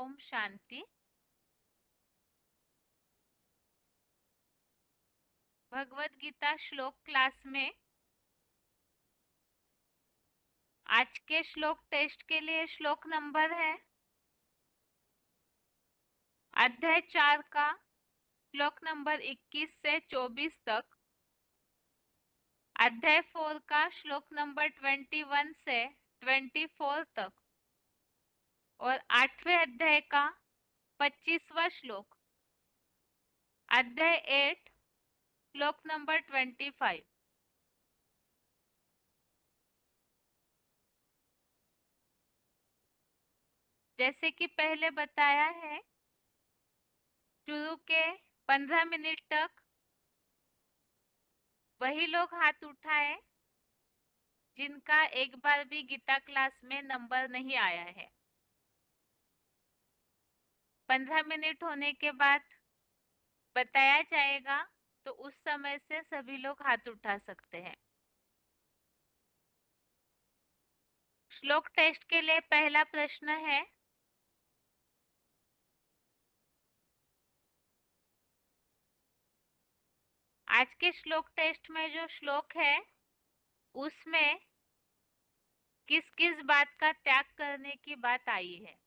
ओम शांति। भगवत गीता श्लोक क्लास में आज के श्लोक टेस्ट के लिए श्लोक नंबर है अध्याय 4 का श्लोक नंबर 21 से 24 तक, अध्याय 4 का श्लोक नंबर 21 से 24 तक और 8वें अध्याय का 25वां श्लोक, अध्याय 8 श्लोक नंबर 25। जैसे कि पहले बताया है, शुरू के 15 मिनट तक वही लोग हाथ उठाए जिनका एक बार भी गीता क्लास में नंबर नहीं आया है। 15 मिनट होने के बाद बताया जाएगा, तो उस समय से सभी लोग हाथ उठा सकते हैं। श्लोक टेस्ट के लिए पहला प्रश्न है, आज के श्लोक टेस्ट में जो श्लोक है उसमें किस किस बात का त्याग करने की बात आई है।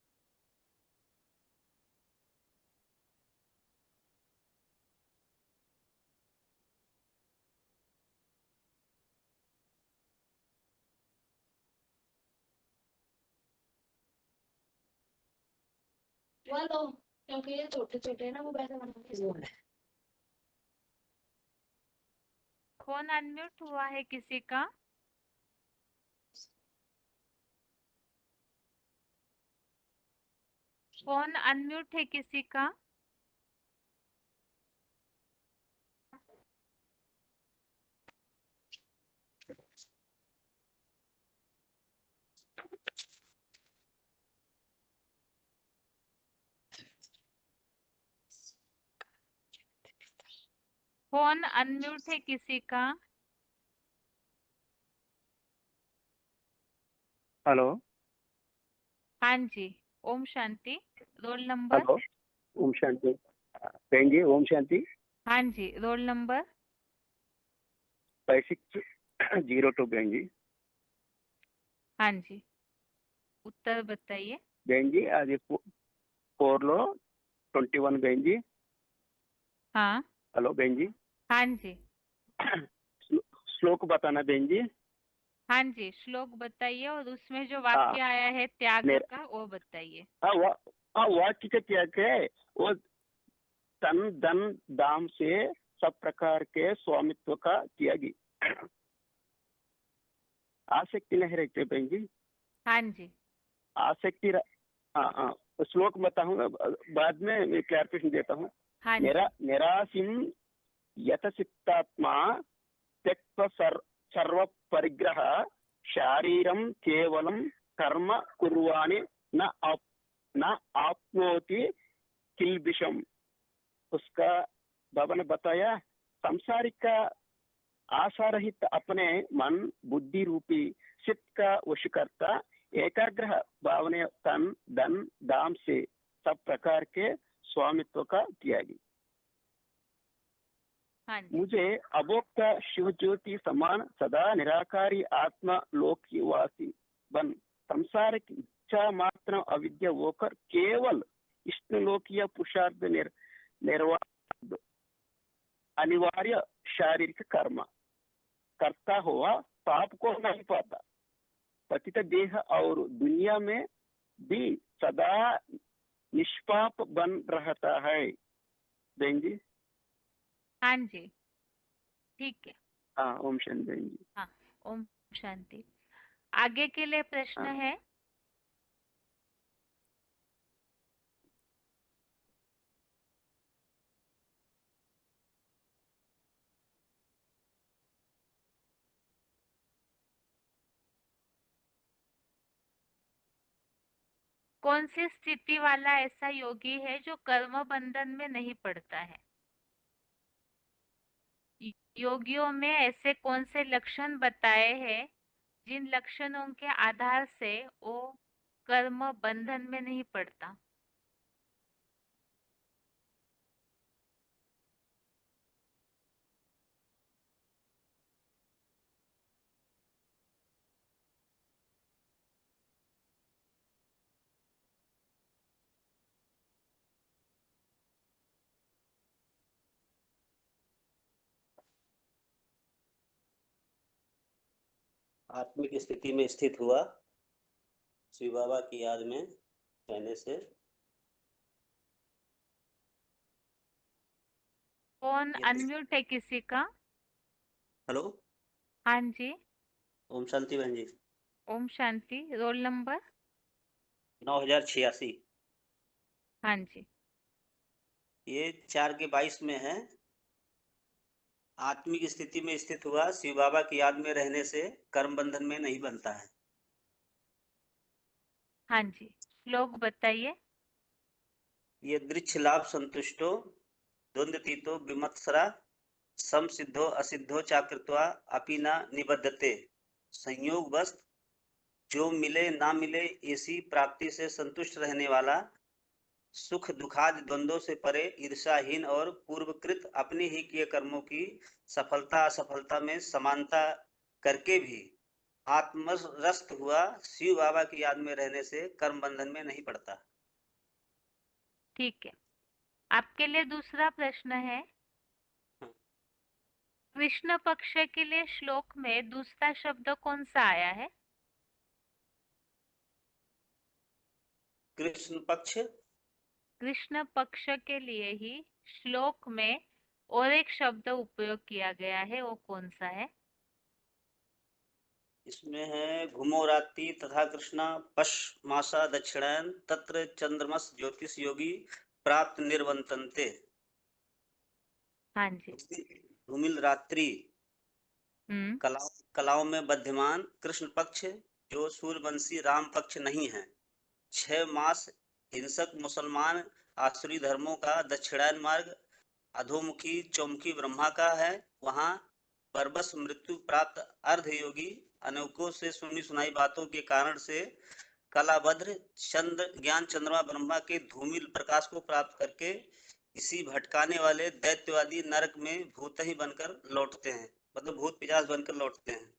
लो, क्योंकि ये छोटे छोटे ना, वो वैसे बना फोन अनम्यूट हुआ है किसी का? फोन अनम्यूट है किसी का? फोन अनम्यूट है किसी का? हेलो। हाँ जी, ओम शांति। Roll number? हेलो, ओम शांति। बहन जी, ओम शांति। हाँ जी, रोल नंबर? 5602 बहन जी। हाँ जी, उत्तर बताइए। बहन जी, आज 4 लो 21 बहन जी। हाँ हेलो बहन जी। हाँ जी। श्लोक बताना बहन जी। हाँ जी, श्लोक बताइए और उसमें जो हाँ, वाक्य आया है त्याग मेरा का वो बताइए। वाक्य का क्या है? वो तन धन दाम से सब प्रकार के स्वामित्व का त्यागी। आसक्ति नहीं रखते बहन जी। हाँ जी। आसक्ति हाँ हाँ, श्लोक बताऊंगा, बाद में क्लैरिफिकेशन देता हूँ। हाँ जी। निरासिम यतचित्तात्मा त्यक्त्वा सर्व परिग्रह शारीरम केवलम कर्म कुर्वाणि न आप्नोति किल्बिषम। उसका बाबा ने बताया, संसारिक का आशा रहित अपने मन बुद्धि रूपी चित्त का वशीकर्ता एकाग्रह भावने तन धन दाम से सब प्रकार के स्वामित्व का त्यागी। हाँ जी। मुझे अभोक्त शिव ज्योति समान सदा निराकारी आत्मा लोकवासी बन संसार की इच्छा मात्र अविद्या होकर केवल विष्णुलोकीय पुरुषार्थ निर्वाह अनिवार्य शारीरिक कर्म करता हुआ पाप को नहीं पाता, पतित देह और दुनिया में भी सदा निष्पाप बन रहता है। बहन जी। हाँ जी, ठीक है। हाँ, ओम शांति बहन जी। हाँ, ओम शांति। आगे के लिए प्रश्न हाँ। है, कौन सी स्थिति वाला ऐसा योगी है जो कर्म बंधन में नहीं पड़ता है? योगियों में ऐसे कौन से लक्षण बताए हैं जिन लक्षणों के आधार से वो कर्म बंधन में नहीं पड़ता? आत्मिक स्थिति में स्थित हुआ शिव बाबा की याद में रहने से। फोन ये अनम्यूट है किसी का? हेलो, हाँ जी। ओम शांति बहन जी। ओम शांति। Roll number? 9086। हाँ जी। ये 4 के 22 में है। आत्मिक स्थिति में स्थित हुआ शिव बाबा की याद में रहने से कर्म बंधन में नहीं बनता है। हाँ जी, श्लोक बताइए। ये दृक्ष लाभ संतुष्टो द्वंद्वतीतो विमत्सरा सम सिद्धो असिद्धो चाकृत्वा अपि न निबद्धते। संयोग बस जो मिले ना मिले ऐसी प्राप्ति से संतुष्ट रहने वाला, सुख दुखादि द्वंद्वों से परे, ईर्षाहीन और पूर्वकृत अपने ही किए कर्मों की सफलता असफलता में समानता करके भी आत्मरस्त हुआ शिव बाबा की याद में रहने से कर्म बंधन में नहीं पड़ता। ठीक है, आपके लिए दूसरा प्रश्न है। कृष्ण पक्ष के लिए श्लोक में दूसरा शब्द कौन सा आया है? कृष्ण पक्ष? कृष्ण पक्ष के लिए ही श्लोक में और एक शब्द उपयोग किया गया है, वो कौन सा है? इसमें है घुमो रात्रि तथा कृष्णा पश मासा दक्षिणायन तत्र चंद्रमस ज्योतिष योगी प्राप्त निर्वंतन्ते। हाँ जी। धूमिल रात्रि हम्म। कलाओं में बद्धमान कृष्ण पक्ष जो सूर्यवंशी राम पक्ष नहीं है। 6 मास हिंसक मुसलमान आसुरी धर्मों का दक्षिणायन मार्ग अधोमुखी चौमुखी ब्रह्मा का है। वहां बरबस मृत्यु प्राप्त अर्धयोगी अनेकों से सुनी सुनाई बातों के कारण से कलाभद्र चंद्र ज्ञान चंद्रमा ब्रह्मा के धूमिल प्रकाश को प्राप्त करके इसी भटकाने वाले दैत्यवादी नरक में भूत ही बनकर लौटते हैं, मतलब भूत पिशाच बनकर लौटते हैं।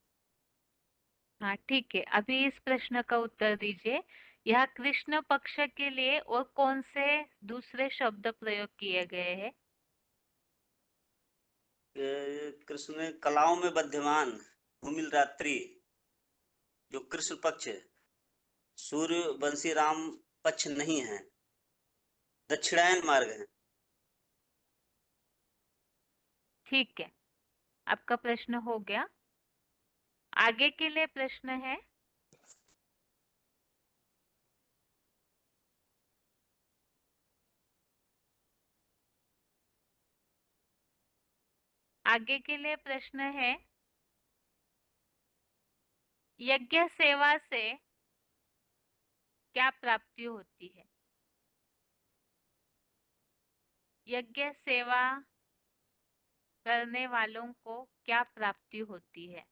हाँ ठीक है, अभी इस प्रश्न का उत्तर दीजिए। यह कृष्ण पक्ष के लिए और कौन से दूसरे शब्द प्रयोग किए गए हैं? कृष्ण ने कलाओं में बद्धमान धूमिल रात्रि जो कृष्ण पक्ष सूर्य वंशी राम पक्ष नहीं है, दक्षिणायन मार्ग है। ठीक है, आपका प्रश्न हो गया। आगे के लिए प्रश्न है। आगे के लिए प्रश्न है, यज्ञ सेवा से क्या प्राप्ति होती है? यज्ञ सेवा करने वालों को क्या प्राप्ति होती है?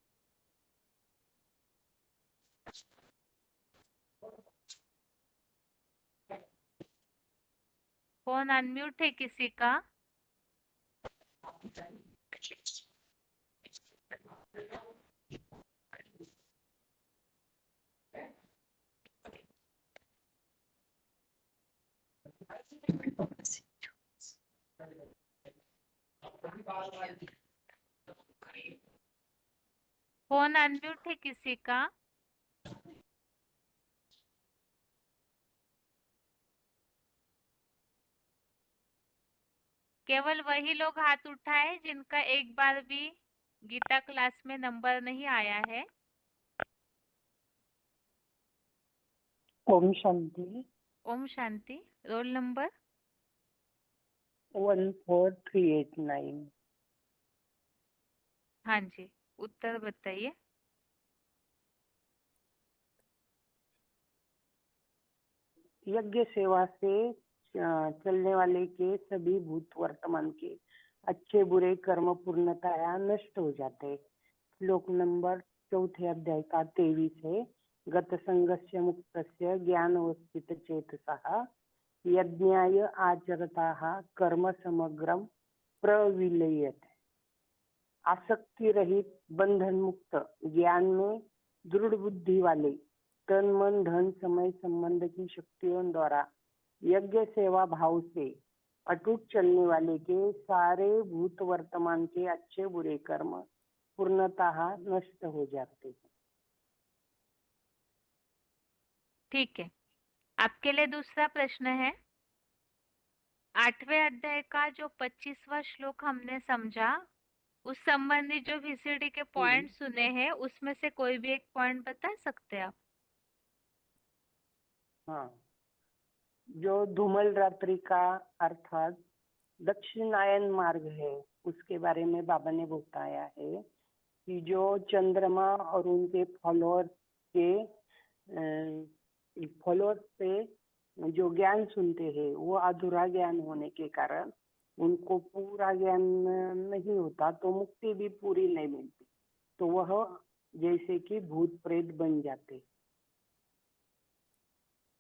फोन अनम्यूट है किसी का? फोन अनम्यूट है किसी का? केवल वही लोग हाथ उठाए जिनका एक बार भी गीता क्लास में नंबर नहीं आया है। ओम शांति। ओम शांति। Roll number? 14389। हाँ जी, उत्तर बताइए। यज्ञ सेवा से चलने वाले के सभी भूत वर्तमान के अच्छे बुरे कर्म पूर्णतया नष्ट हो जाते। श्लोक नंबर 4 अध्याय का 23 है। गत संगस्य मुक्तस्य ज्ञान अवस्थित चेतसः यज्ञाय आचरताः कर्म समग्रम प्रविलयते। आसक्ति रहित बंधन मुक्त ज्ञान में दृढ़ बुद्धि वाले तन मन धन समय संबंध की शक्तियों द्वारा यज्ञ सेवा भाव से अटूट चलने वाले के सारे भूत वर्तमान के अच्छे बुरे कर्म पूर्णतः नष्ट हो जाते हैं। ठीक है, आपके लिए दूसरा प्रश्न है। 8वें अध्याय का जो 25वां श्लोक हमने समझा, उस संबंधी जो VCD के पॉइंट सुने हैं, उसमें से कोई भी एक पॉइंट बता सकते हैं आप? हाँ, जो धूमल रात्रि का अर्थात दक्षिणायन मार्ग है, उसके बारे में बाबा ने बताया है कि जो चंद्रमा और उनके फॉलोअर्स पे जो ज्ञान सुनते हैं, वो अधूरा ज्ञान होने के कारण उनको पूरा ज्ञान नहीं होता, तो मुक्ति भी पूरी नहीं मिलती, तो वह जैसे कि भूत प्रेत बन जाते।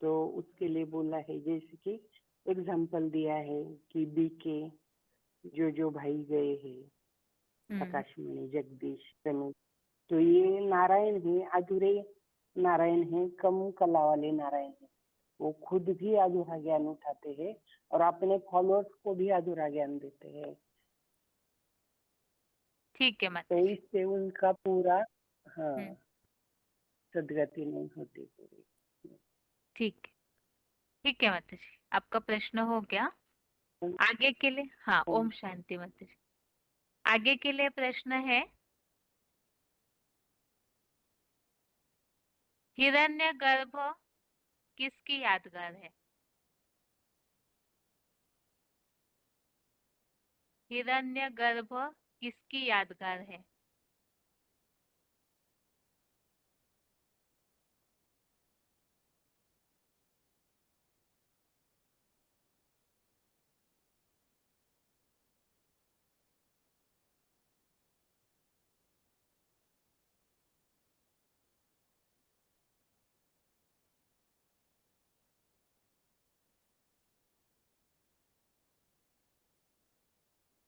तो उसके लिए बोला है, जैसे कि एग्जाम्पल दिया है कि बीके जो भाई गए हैं, आकाशमणि, जगदीश, रमेश, तो ये नारायण है, अधूरे नारायण है, कम कला वाले नारायण है। वो खुद भी अधूरा ज्ञान उठाते हैं और अपने फॉलोअर्स को भी अधूरा ज्ञान देते हैं। ठीक है तो माता जी। इससे उनका पूरा सदगति नहीं होती पूरी। ठीक है माता जी, आपका प्रश्न हो गया। आगे के लिए ओम शांति माता जी। आगे के लिए प्रश्न है, हिरण्यगर्भ किसकी यादगार है? हिरण्यगर्भ किसकी यादगार है?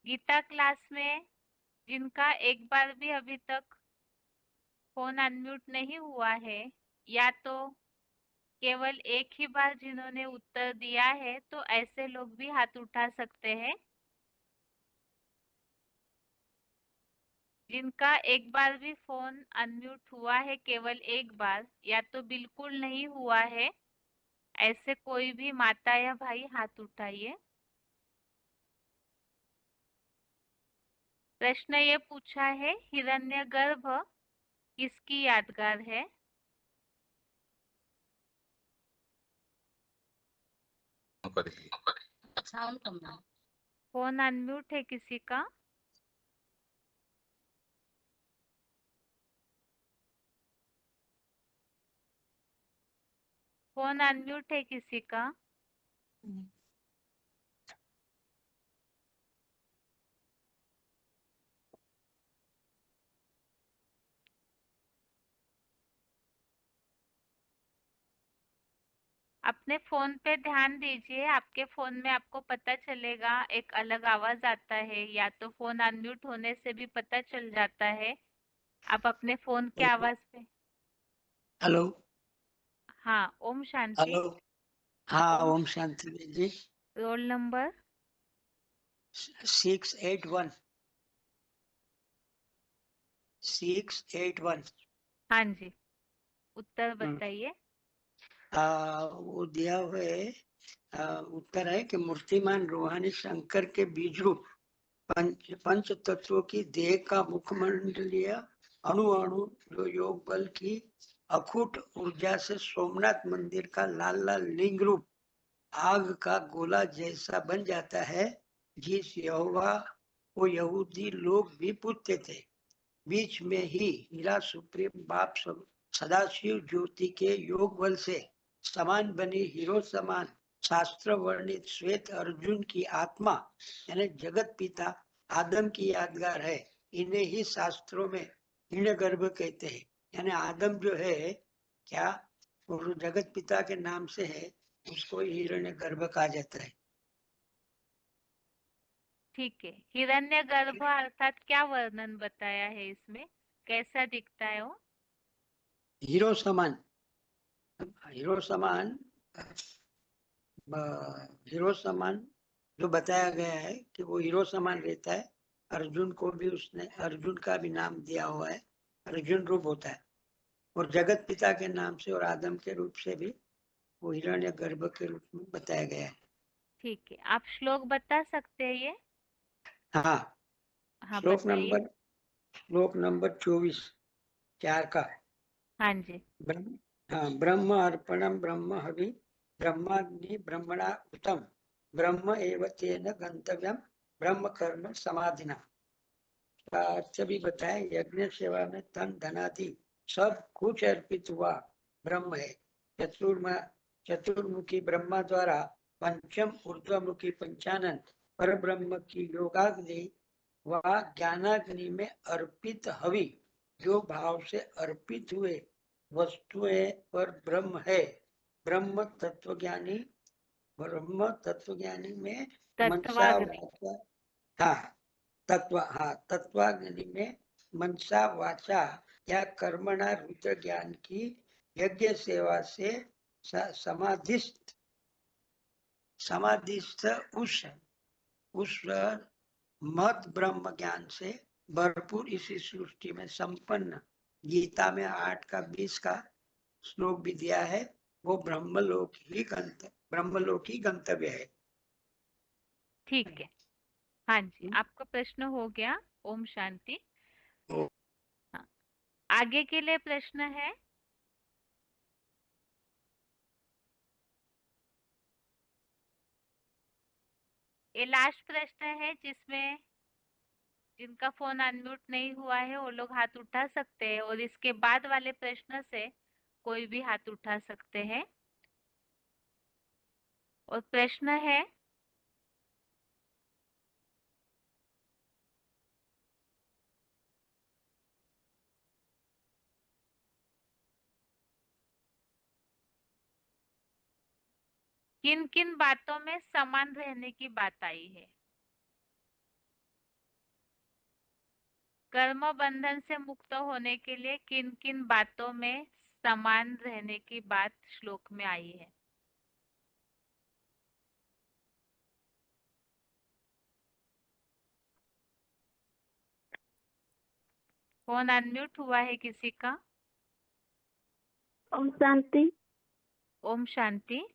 गीता क्लास में जिनका एक बार भी अभी तक फोन अनम्यूट नहीं हुआ है, या तो केवल एक ही बार जिन्होंने उत्तर दिया है, तो ऐसे लोग भी हाथ उठा सकते हैं। जिनका एक बार भी फोन अनम्यूट हुआ है, केवल एक बार, या तो बिल्कुल नहीं हुआ है, ऐसे कोई भी माता या भाई हाथ उठाइए। प्रश्न ये पूछा है, हिरण्यगर्भ किसकी यादगार है? साउंड कम है। फोन अनम्यूट है किसी का? फोन अनम्यूट है किसी का? अपने फोन पे ध्यान दीजिए, आपके फोन में आपको पता चलेगा, एक अलग आवाज आता है, या तो फोन अनम्यूट होने से भी पता चल जाता है। आप अपने फोन के आवाज पे हेलो। ओम शांति। हेलो। हाँ, ओम शांति जी। Roll number 681। 681। हाँ जी, उत्तर बताइए। वो दिया हुआ है, उत्तर है कि मूर्तिमान रूहानी शंकर के बीज रूप पंच तत्वों की देह का मुखमंडलीय अणु अणु जो योग बल की अखूट ऊर्जा से सोमनाथ मंदिर का लाल लाल लिंग रूप आग का गोला जैसा बन जाता है, जिस यहोवा को यहूदी लोग भी पूजते थे। बीच में ही हीरा सुप्रीम बाप सदाशिव ज्योति के योग बल से समान बनी हीरो समान शास्त्र वर्णित श्वेत अर्जुन की आत्मा यानी जगत पिता आदम की यादगार है। इन्हें ही शास्त्रों में हिरण्यगर्भ कहते हैं। यानी आदम जो है क्या, वो जगत पिता के नाम से है, उसको हिरण्यगर्भ कहा जाता है। ठीक है, हिरण्यगर्भ अर्थात क्या वर्णन बताया है इसमें, कैसा दिखता है वो? हीरो समान। हीरो समान हीरो समान जो बताया गया है कि वो हीरो समान रहता है। अर्जुन को भी उसने अर्जुन का भी नाम दिया हुआ है, अर्जुन रूप होता है, और जगत पिता के नाम से और आदम के रूप से भी वो हिरण्य गर्भ के रूप में बताया गया है। ठीक है, आप श्लोक बता सकते हैं ये? हाँ, हाँ श्लोक बताइए। नंबर 24 4 का। हाँ जी। ब्रह्म हाँ, ब्रह्म अर्पणम ब्रह्म हवि ब्रह्माग्नि ब्रह्मणा उतम ब्रह्म एव तेन गंतव्यम ब्रह्म कर्म समाधिना। का अर्थ भी बताया, यज्ञ सेवा में धन धनादि सब कुछ अर्पित हुआ ब्रह्म है। चतुर्मुखी ब्रह्मा द्वारा पंचम ऊर्ध्वमुखी पंचानन पर ब्रह्म की योगाग्नि व ज्ञानाग्नि में अर्पित हवि जो भाव से अर्पित हुए वस्तुएं पर ब्रह्म है। ब्रह्म तत्वज्ञानी में मनसा तत्वाग्नि। वाचा तत्वाग्नि में मनसा वाचा या कर्मणा रुद्र ज्ञान की यज्ञ सेवा से समाधिस्थ उस मत ब्रह्म ज्ञान से भरपूर इसी सृष्टि में संपन्न गीता में 8 का 20 का श्लोक भी दिया है, वो ब्रह्मलोक ही गंतव्य है। ठीक है, हाँ जी, आपका प्रश्न हो गया। ओम शांति। ओ। हाँ, आगे के लिए प्रश्न है। ये लास्ट प्रश्न है जिसमें जिनका फोन अनम्यूट नहीं हुआ है वो लोग हाथ उठा सकते हैं, और इसके बाद वाले प्रश्न से कोई भी हाथ उठा सकते हैं। और प्रश्न है, किन किन बातों में समान रहने की बात आई है? कर्म बंधन से मुक्त होने के लिए किन किन बातों में समान रहने की बात श्लोक में आई है? फोन अनम्यूट हुआ है किसी का? ओम शांति। ओम शांति।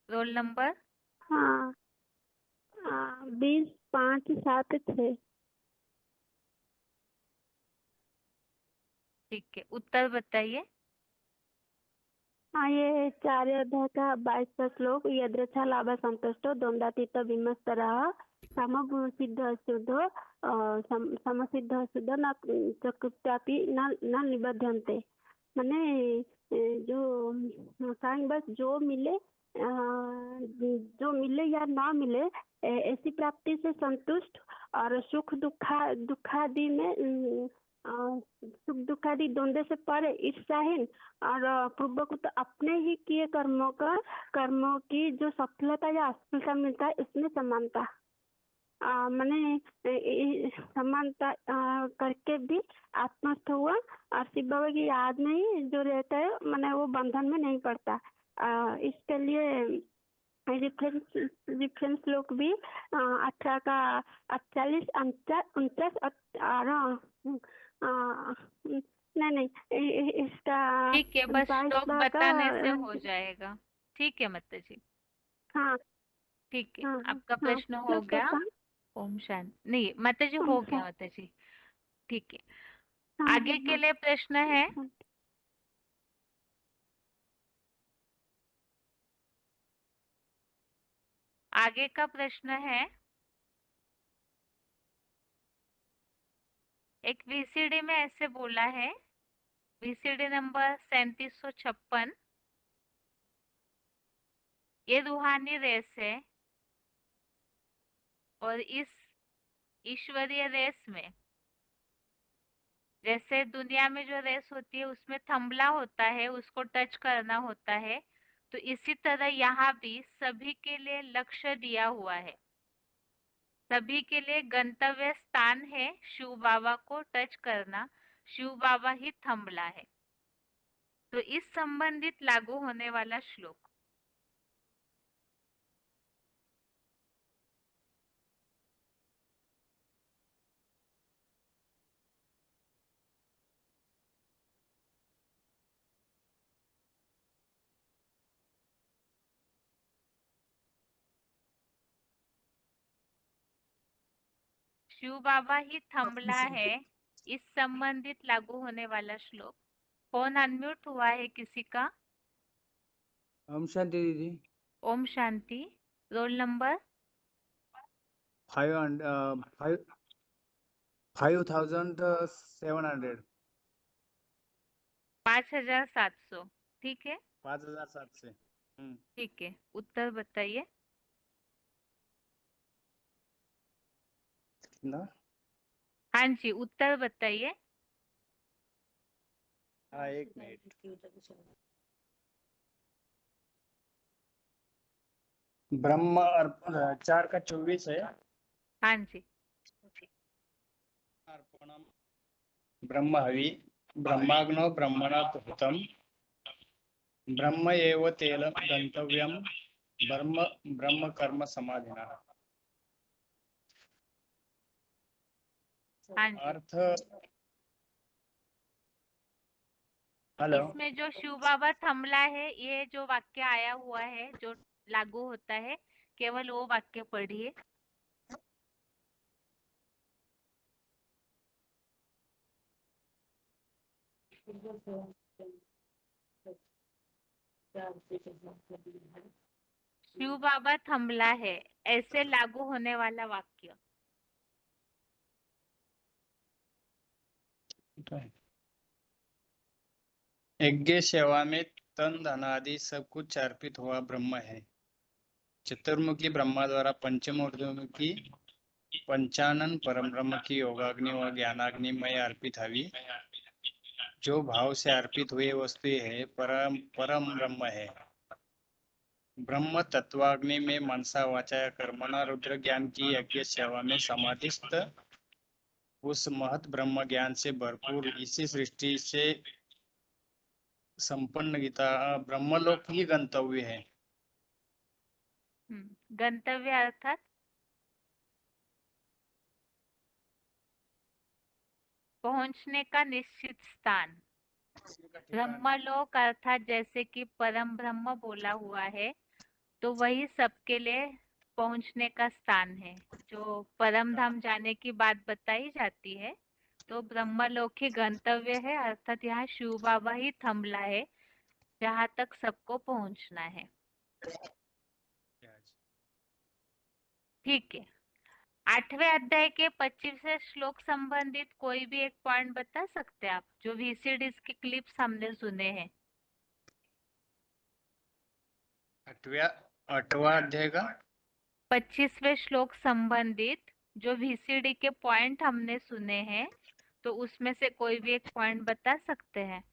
Roll number? हाँ, 20 5 7 6। ठीक है, उत्तर बताइए। हाँ, ये 4 अध्याय का 22वां श्लोक। यदृच्छा लाभ संतुष्टो द्वंद्वातीत विमस्तरः समसिद्ध शुद्ध समसिद्ध शुद्ध न चकृत्यापि न निबध्यन्ते। माने जो साईं बस जो मिले या ना मिले ऐसी प्राप्ति से संतुष्ट और सुख दुखादि में सुख दुखादि द्वंद्व से परे ईर्ष्याहीन और पूर्वक अपने ही किए कर्मों की जो सफलता या असफलता मिलता है उसमें समानता मैंने समानता करके भी आत्मस्थ हुआ और शिव बाबा की याद में ही जो रहता है मैंने वो बंधन में नहीं पड़ता। इसके लिए रेफरेंस लोग भी 18 का 48 49 और नहीं इसका ठीक है, बस श्लोक 22 बताने से का हो जाएगा। ठीक है माता जी। हाँ ठीक है, हाँ आपका हाँ प्रश्न हो श्लोक गया। बता। ओम शांति। नहीं माता जी, ओम हो गया शांति। माता जी। ठीक है, हाँ आगे के हाँ लिए प्रश्न है। हाँ। आगे का प्रश्न है, एक वीसीडी में ऐसे बोला है, वीसीडी नंबर 3756, ये रूहानी रेस है और इस ईश्वरीय रेस में जैसे दुनिया में जो रेस होती है उसमें थंबला होता है, उसको टच करना होता है, तो इसी तरह यहाँ भी सभी के लिए लक्ष्य दिया हुआ है, सभी के लिए गंतव्य स्थान है शिव बाबा को टच करना, शिव बाबा ही थंबला है। तो इस संबंधित लागू होने वाला श्लोक। शिव बाबा ही थंबला है, इस संबंधित लागू होने वाला श्लोक। फोन अनम्यूट हुआ है किसी का? ओम शांति दीदी। ओम शांति। Roll number? 5,700। 5700। ठीक है, 5,700। ठीक है। उत्तर बताइए। ना। हाँ जी, उत्तर बताइए। हाँ, एक मिनट। ब्रह्म 4 का 24 है। हाँ जी। अर्पणम ब्रह्म हवि ब्रह्माग्नो ब्रह्मणा हुतम ब्रह्म एव तेन गंतव्यम ब्रह्म ब्रह्म कर्म समाधिना। हाँ जी। अर्थ। हेलो। इसमें जो शिव बाबा थंबला है, ये जो वाक्य आया हुआ है जो लागू होता है, केवल वो वाक्य पढ़िए। शिव बाबा थंबला है, ऐसे लागू होने वाला वाक्य। यज्ञ सेवा में तन धन आदि सब कुछ अर्पित हुआ ब्रह्म है। चतुर्मुखी ब्रह्मा द्वारा पंचमूर्तिमुखी पंचानन परम ब्रह्म की योगाग्नि व ज्ञानाग्नि में अर्पित हवि जो भाव से अर्पित हुए वस्तु है परम परम ब्रह्म है। ब्रह्म तत्वाग्नि में मनसा वाचा कर्मणा रुद्र ज्ञान की यज्ञ सेवा में समाधिस्थ उस महत ब्रह्म ज्ञान से भरपूर इसी सृष्टि से संपन्न गीता ब्रह्मलोक ही गंतव्य है। गंतव्य अर्थात पहुंचने का निश्चित स्थान। ब्रह्मलोक अर्थात जैसे कि परम ब्रह्म बोला हुआ है, तो वही सबके लिए पहुंचने का स्थान है। जो परम धाम जाने की बात बताई जाती है, तो ब्रह्मलोक ही गंतव्य है, अर्थात यहाँ शिव बाबा ही थंबला है जहाँ तक सबको पहुंचना है। ठीक है। 8वें अध्याय के 25वें श्लोक संबंधित कोई भी एक पॉइंट बता सकते हैं आप, जो VCDs की क्लिप्स हमने सुने हैं? 8वां अध्याय का 25वें श्लोक संबंधित जो VCD के पॉइंट हमने सुने हैं, तो उसमें से कोई भी एक पॉइंट बता सकते हैं?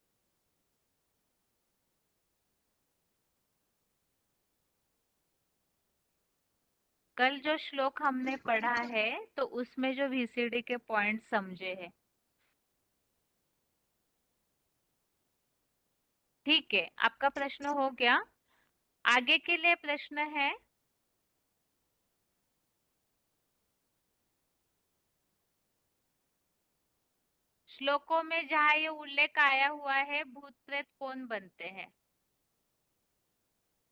कल जो श्लोक हमने पढ़ा है, तो उसमें जो VCD के पॉइंट समझे हैं। ठीक है, आपका प्रश्न हो गया। आगे के लिए प्रश्न है, श्लोकों में जहाँ ये उल्लेख आया हुआ है भूत प्रेत कौन बनते हैं,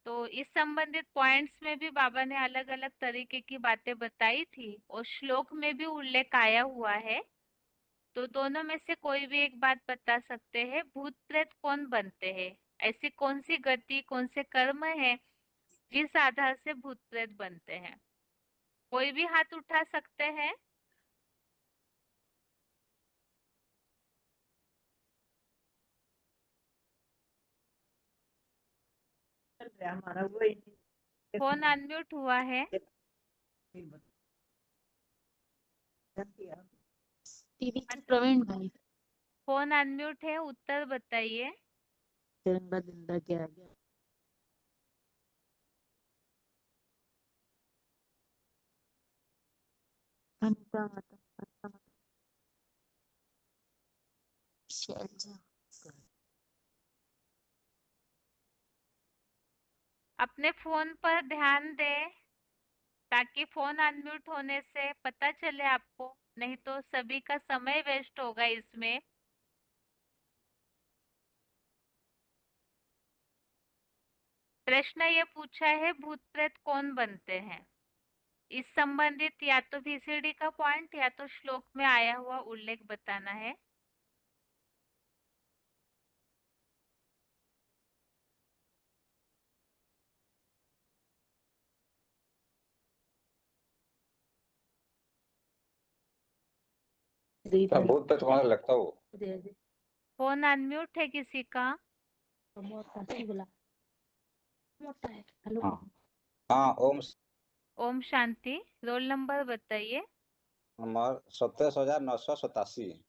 तो इस संबंधित पॉइंट्स में भी बाबा ने अलग अलग तरीके की बातें बताई थी और श्लोक में भी उल्लेख आया हुआ है। तो दोनों में से कोई भी एक बात बता सकते हैं, भूत प्रेत कौन बनते हैं? ऐसी कौन सी गति, कौन से कर्म है जिस आधार से भूत प्रेत बनते हैं? कोई भी हाथ उठा सकते हैं। फोन अनम्यूट हुआ है। प्रवीण भाई फोन अनम्यूट है, उत्तर बताइए। जिंदा क्या गया अनिता माता अनिता माता शैलजा अपने फोन पर ध्यान दें ताकि फोन अनम्यूट होने से पता चले आपको, नहीं तो सभी का समय वेस्ट होगा इसमें। प्रश्न ये पूछा है, भूत प्रेत कौन बनते हैं? इस संबंधित या तो VCD का पॉइंट या तो श्लोक में आया हुआ उल्लेख बताना है। बहुत तो तुम्हारा लगता हो। फोन अनम्यूट है किसी का? हाँ हाँ, ओम शांति। रोल नंबर बताइए। नंबर 27,987।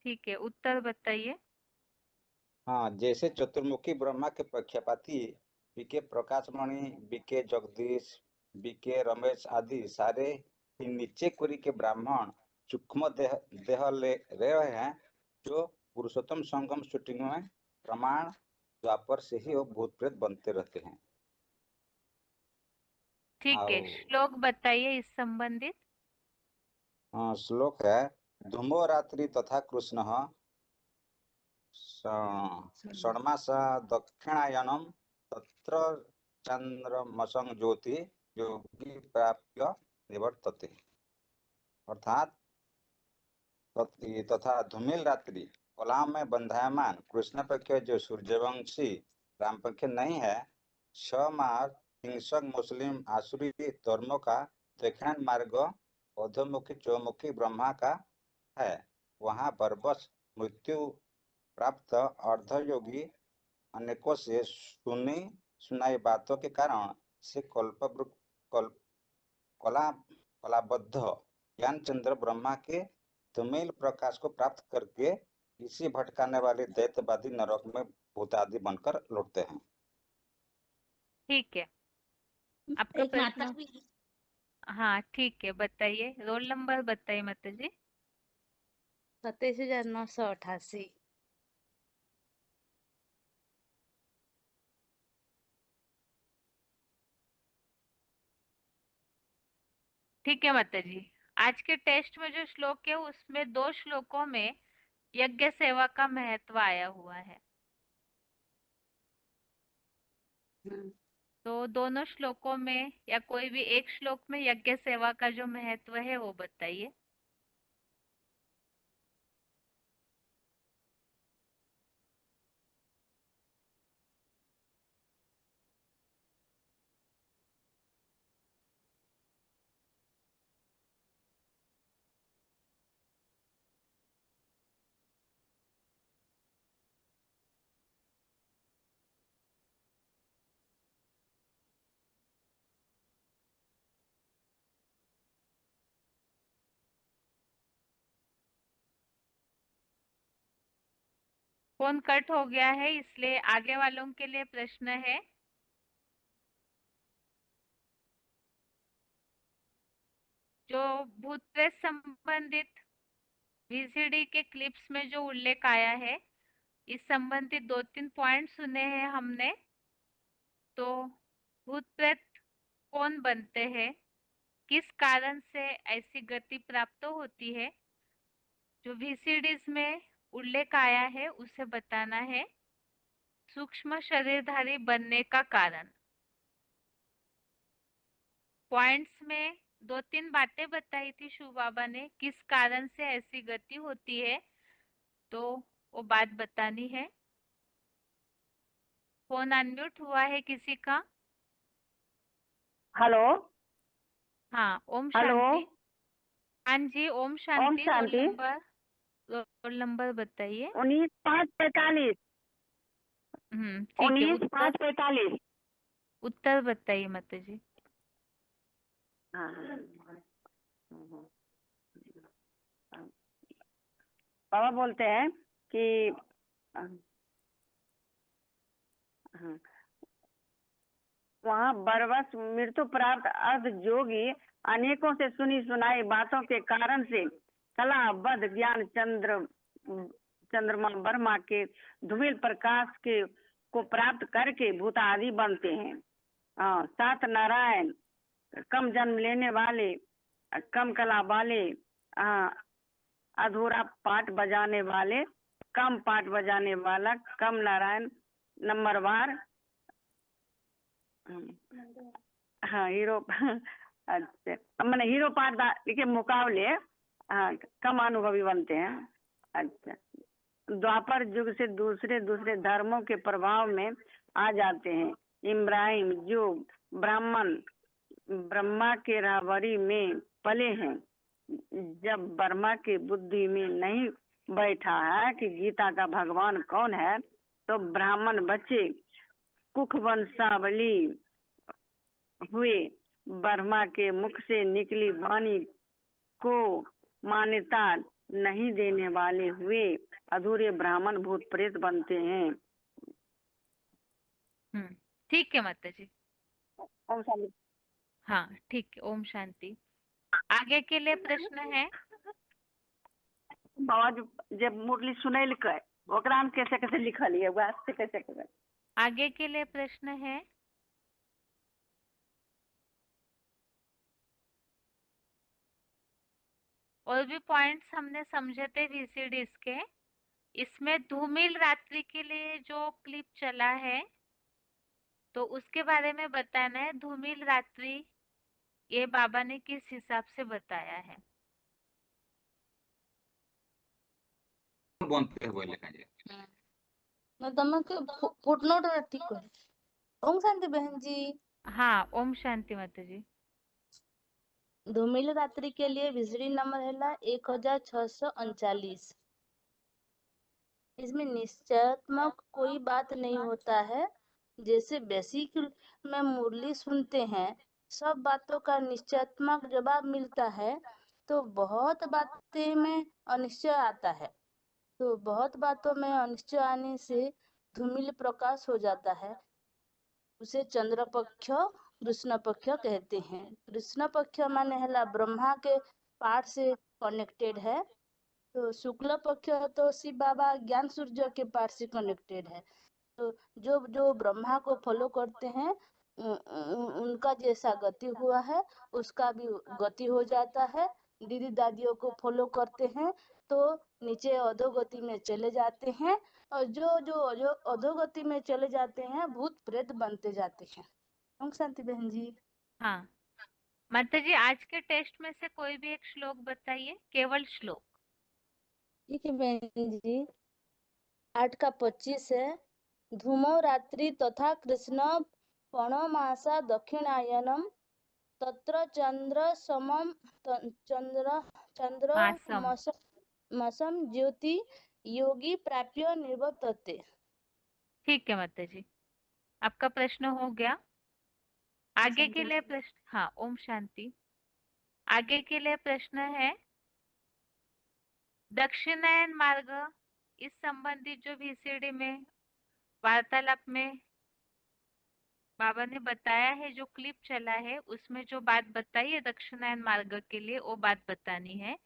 ठीक है, उत्तर बताइए। हाँ, जैसे चतुर्मुखी ब्रह्मा के पक्षपाती BK Prakashmani, BK Jagdish, BK Ramesh आदि सारे ही नीचे कुरी के ब्राह्मण सूक्ष्म देह ले रहे हैं, जो पुरुषोत्तम संगम शूटिंग में प्रमाण द्वापर से ही वो भूत प्रेत बनते रहते हैं। ठीक है, श्लोक बताइए इस संबंधित। श्लोक है, धूमो रात्रि तथा कृष्ण षण्मास दक्षिणायनम तत्र चंद्रमसं ज्योति योगी प्राप्य निवर्तते। अर्थात तथा धूमिल रात्रि कोलाम में बंधायमान कृष्ण पक्ष जो सूर्यवंशी राम पक्ष नहीं है, 6 मास हिंसक मुस्लिम आसुरी धर्मों का दक्षिण मार्ग अधोमुखी चौमुखी ब्रह्मा का है। वहाँ बरबस मृत्यु प्राप्त अर्धयोगी अनेकों से सुनाई बातों के कारण से कलाबद्ध ज्ञानचंद्र ब्रह्मा के धूमिल प्रकाश को प्राप्त करके इसी भटकाने वाले दैत्यवादी नरक में भूतादि बनकर लौटते हैं। ठीक है, आपका प्रश्न। हाँ ठीक है, बताइए। रोल नंबर बताइए माता जी। 27,988। ठीक है माता जी, आज के टेस्ट में जो श्लोक है उसमें 2 श्लोकों में यज्ञ सेवा का महत्व आया हुआ है। तो दोनों श्लोकों में या कोई भी एक श्लोक में यज्ञ सेवा का जो महत्व है वो बताइए। फोन कट हो गया है, इसलिए आगे वालों के लिए प्रश्न है। जो भूत प्रेत संबंधित VCD के क्लिप्स में जो उल्लेख आया है, इस संबंधित 2-3 पॉइंट सुने हैं हमने। तो भूत प्रेत कौन बनते हैं, किस कारण से ऐसी गति प्राप्त होती है, जो VCDs में उल्लेख आया है उसे बताना है। सूक्ष्म शरीरधारी बनने का कारण। पॉइंट्स में 2-3 बातें बताई थी शिव बाबा ने, किस कारण से ऐसी गति होती है, तो वो बात बतानी है। फोन अनम्यूट हुआ है किसी का? हेलो। हाँ, ओम हेलो। शांति। हाँ जी, ओम शांति। ओम शांति। रोल नंबर बताइए। 19,545। ठीक है, 19,545। उत्तर बताइए माता जी। बाबा बोलते हैं कि वहाँ बरबस मृत्यु प्राप्त अर्ध योगी अनेकों से सुनी सुनाई बातों के कारण से कलाबद्ध ज्ञान चंद्रमा ब्रह्मा के धूमिल प्रकाश के को प्राप्त करके भूतादि बनते हैं। 7 नारायण कम जन्म लेने वाले, कम कला वाले, अधूरा पाठ बजाने वाले, कम पाठ बजाने वाला, कम नारायण नंबरवार, हाँ हीरो अच्छा मैंने हीरो पात्र के मुकाबले हाँ कम अनुभवी बनते हैं। अच्छा द्वापर युग से दूसरे दूसरे धर्मों के प्रभाव में आ जाते हैं। इब्राहिम जो ब्रह्मा के राहबरी में पले हैं, जब ब्रह्मा की बुद्धि में नहीं बैठा है कि गीता का भगवान कौन है, तो ब्राह्मण बच्चे कुख वंशावली हुए। ब्रह्मा के मुख से निकली वाणी को मान्यता नहीं देने वाले हुए अधूरे ब्राह्मण भूत प्रेत बनते हैं। ठीक है माता जी। ओम शांति। हाँ ठीक है, ओम शांति। आगे के लिए प्रश्न है। बाबा जब मुरली सुनैल के ओकरा में कैसे कैसे लिखल है से कैसे कैसे आगे के लिए प्रश्न है। और भी पॉइंट्स हमने समझे थे VCDs के। इसमें धूमिल रात्रि के लिए जो क्लिप चला है तो उसके बारे में बताना है। धूमिल रात्रि ये बाबा ने किस हिसाब से बताया है। बोलते हुए लिखा जाए ତମକୁ ଫୁଟନୋଟ ଠିକ କରେ। ओम शांति बहन जी। हाँ ओम शांति माता जी। धूमिल रात्रि के लिए VCD नंबर है 1639। इसमें निश्चयात्मक कोई बात नहीं होता है। जैसे बेसिक में मुरली सुनते हैं, सब बातों का निश्चयात्मक जवाब मिलता है, तो बहुत बातें में अनिश्चय आता है। तो बहुत बातों में अनिश्चय आने से धूमिल प्रकाश हो जाता है। उसे चंद्र पक्ष कृष्ण पक्ष कहते हैं। कृष्ण पक्ष माने है ब्रह्मा के पाठ से कनेक्टेड है। तो शुक्ल पक्ष तो शिव बाबा ज्ञान सूर्य के पाठ से कनेक्टेड है। तो जो जो ब्रह्मा को फॉलो करते हैं उनका जैसा गति हुआ है उसका भी गति हो जाता है। दीदी दादियों को फॉलो करते हैं तो नीचे अधोगति में चले जाते हैं, और जो अधोगति में चले जाते हैं भूत प्रेत बनते जाते हैं। ओम शांति बहन जी। हाँ माता जी, आज के टेस्ट में से कोई भी एक श्लोक बताइए, केवल श्लोक। ठीक है बहन जी। 8 का 25 है। धूमो रात्रि तथा कृष्ण पणमासा दक्षिणायनम तत्र चंद्र समम चंद्र मासम। मसम ज्योति योगी प्राप्य निर्वर्तते। ठीक है माता जी, आपका प्रश्न हो गया। आगे के लिए प्रश्न। हाँ ओम शांति। आगे के लिए प्रश्न है दक्षिणायन मार्ग। इस संबंधित जो VCD में वार्तालाप में बाबा ने बताया है, जो क्लिप चला है उसमें जो बात बताई है दक्षिणायन मार्ग के लिए, वो बात बतानी है।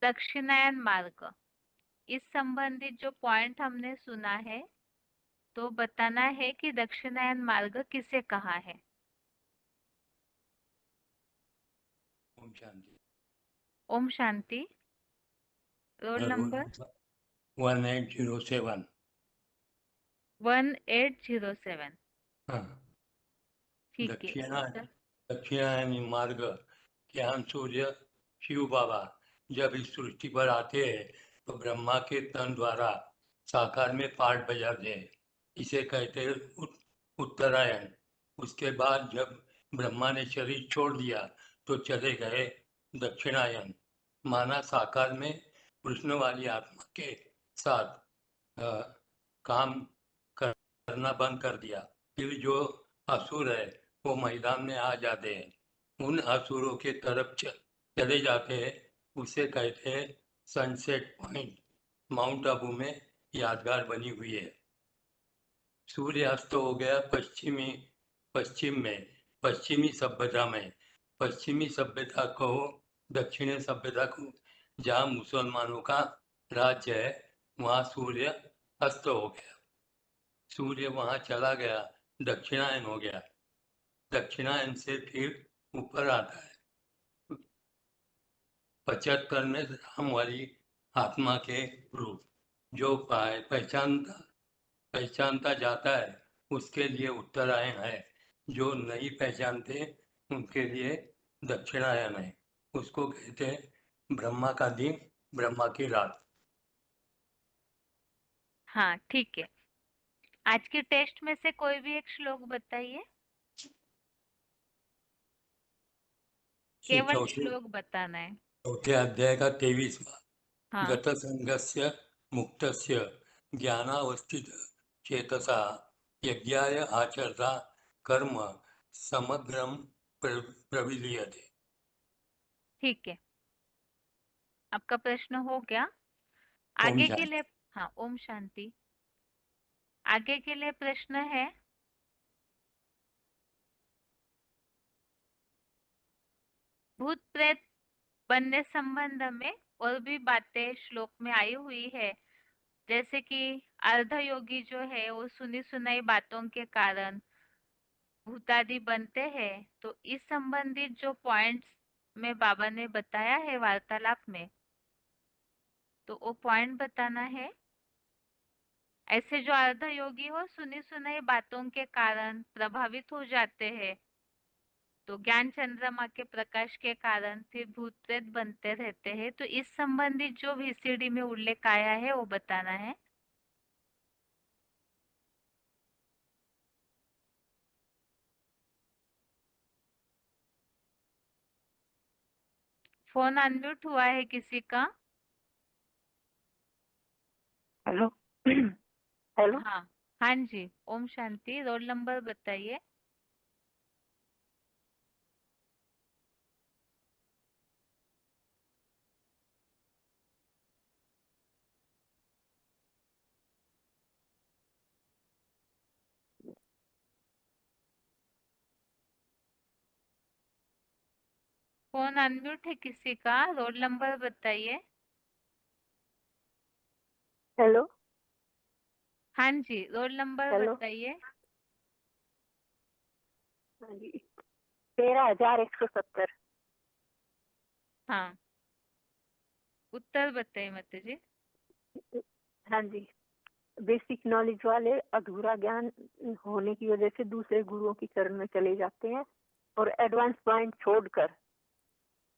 दक्षिणायन मार्ग, इस संबंधित जो पॉइंट हमने सुना है तो बताना है कि दक्षिणायन मार्ग किसे कहा है। ओम शांति। ओम शांति। Roll number 1807। 1807। हाँ। ठीक है। दक्षिणायनी मार्ग ज्ञान सूर्य शिव बाबा जब इस सृष्टि पर आते हैं तो ब्रह्मा के तन द्वारा साकार में पाठ बजाते हैं, इसे कहते हैं उत्तरायण। उसके बाद जब ब्रह्मा ने शरीर छोड़ दिया तो चले गए दक्षिणायन, माना साकार में कृष्ण वाली आत्मा के साथ काम करना बंद कर दिया। फिर जो असुर है वो मैदान में आ जाते हैं, उन असुरों के तरफ चले जाते हैं, उसे कहते हैं सनसेट पॉइंट। माउंट आबू में यादगार बनी हुई है। सूर्यास्त हो गया पश्चिमी सभ्यता में। पश्चिमी सभ्यता कहो, दक्षिणी सभ्यता को, जहाँ मुसलमानों का राज्य है, वहाँ सूर्य अस्त हो गया। सूर्य वहाँ चला गया, दक्षिणायन हो गया। दक्षिणायन से फिर ऊपर आता है। बचत करने से हमारी आत्मा के रूप जो पहचानता जाता है उसके लिए उत्तरायण है, जो नहीं पहचानते उनके लिए दक्षिणायन है। उसको कहते हैं ब्रह्मा का दिन, ब्रह्मा की रात। हाँ ठीक है। आज के टेस्ट में से कोई भी एक श्लोक बताइए, केवल श्लोक बताना है। चौथे अध्याय का 23वां। हाँ गत संगस्य मुक्तस्य ज्ञानावस्थित चेतसा यज्ञाय आचरता कर्म समग्रम प्रविलीयते। ठीक है, आपका प्रश्न हो गया। ओम आगे के शांति। लिए, हाँ ओम शांति। आगे के लिए प्रश्न है, भूत प्रेत बनने संबंध में और भी बातें श्लोक में आई हुई है, जैसे कि अर्ध योगी जो है वो सुनी सुनाई बातों के कारण भूतादि बनते हैं। तो इस संबंधित जो पॉइंट्स में बाबा ने बताया है वार्तालाप में, तो वो पॉइंट बताना है। ऐसे जो अर्ध योगी हो सुनी सुनाई बातों के कारण प्रभावित हो जाते हैं, तो ज्ञान चंद्रमा के प्रकाश के कारण फिर भूत प्रेत बनते रहते हैं। तो इस संबंधित जो VCD में उल्लेख आया है वो बताना है। फोन अनम्यूट हुआ है किसी का? Hello hello. हाँ हाँ जी, ओम शांति। रोल नंबर बताइए। फोन अनम्यूट है किसी का? रोल नंबर बताइए। हेलो हाँ जी, रोल नंबर हेलो। बताइए। हाँ जी, 13,170। हाँ, उत्तर बताइए माता जी। हाँ जी, बेसिक नॉलेज वाले अधूरा ज्ञान होने की वजह से दूसरे गुरुओं की शरण में चले जाते हैं और एडवांस पॉइंट छोड़कर,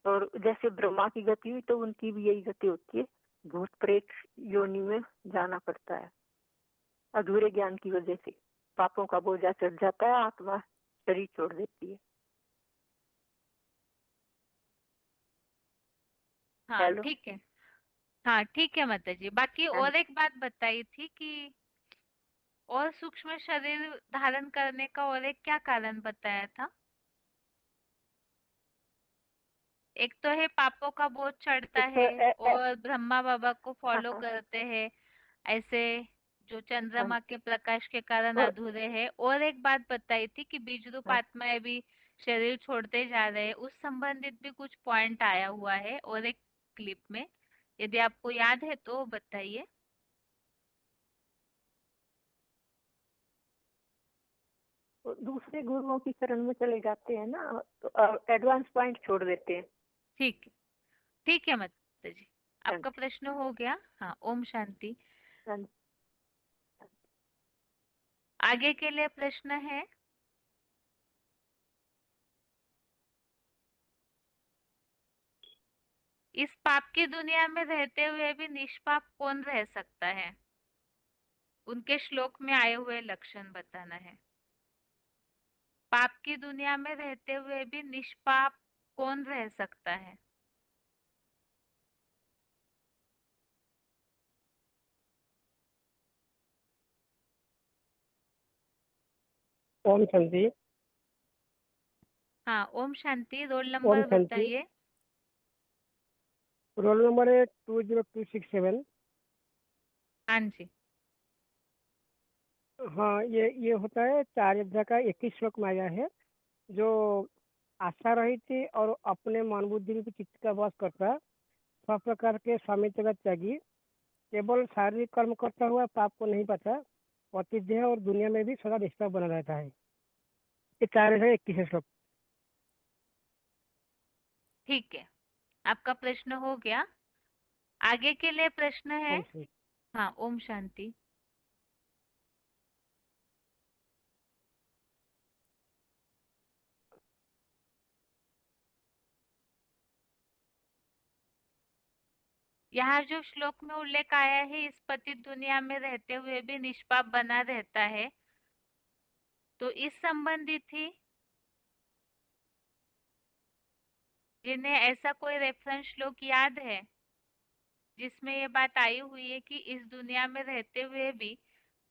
और जैसे ब्रह्मा की गति हुई तो उनकी भी यही गति होती है, भूत प्रेत योनि में जाना पड़ता है। अधूरे ज्ञान की वजह से पापों का बोझा चढ़ जाता है, आत्मा शरीर छोड़ देती है। हाँ हेलो। ठीक है। हाँ ठीक है माता जी। बाकी हाँ और एक बात बताई थी कि और सूक्ष्म शरीर धारण करने का और एक क्या कारण बताया था? एक तो है पापों का बोझ चढ़ता एक तो है और ब्रह्मा बाबा को हाँ फॉलो हाँ करते हैं, ऐसे जो हाँ। चंद्रमा के प्रकाश के कारण और अधूरे हैं। और एक बात बताई थी कि बीज रूप हाँ, आत्माएं भी शरीर छोड़ते जा रहे हैं, उस संबंधित भी कुछ पॉइंट आया हुआ है और एक क्लिप में, यदि आपको याद है तो बताइए। दूसरे गुरुओं की शरण में चले जाते हैं ना, तो एडवांस पॉइंट छोड़ देते हैं। ठीक है माता जी, हाँ आपका प्रश्न हो गया। हाँ ओम शांति। हाँ। आगे के लिए प्रश्न है, इस पाप की दुनिया में रहते हुए भी निष्पाप कौन रह सकता है? उनके श्लोक में आए हुए लक्षण बताना है। पाप की दुनिया में रहते हुए भी निष्पाप कौन रह सकता है? ओम शांति। हाँ ओम शांति। रोल ओम नंबर शांति। बताइए। रोल नंबर है 20267। हाँ जी। हाँ, ये होता है 4 अध्याय का 21 श्लोक में आया है, जो आशा रहित और अपने मन बुद्धि रूपी चित्त का वास करता, सब प्रकार के स्वामित्व का त्यागी, केवल शारीरिक कर्म करता हुआ पाप को नहीं पाता, पति देह और दुनिया में भी सदा निष्पाप बना रहता है। ये 4 अध्याय 21 श्लोक। ठीक है, आपका प्रश्न हो गया? आगे के लिए प्रश्न है? ओम शांति। हाँ, ओम शांति। यहाँ जो श्लोक में उल्लेख आया है, इस पतित दुनिया में रहते हुए भी निष्पाप बना रहता है, तो इस संबंधित ही जिन्हें ऐसा कोई रेफरेंस श्लोक याद है जिसमें ये बात आई हुई है कि इस दुनिया में रहते हुए भी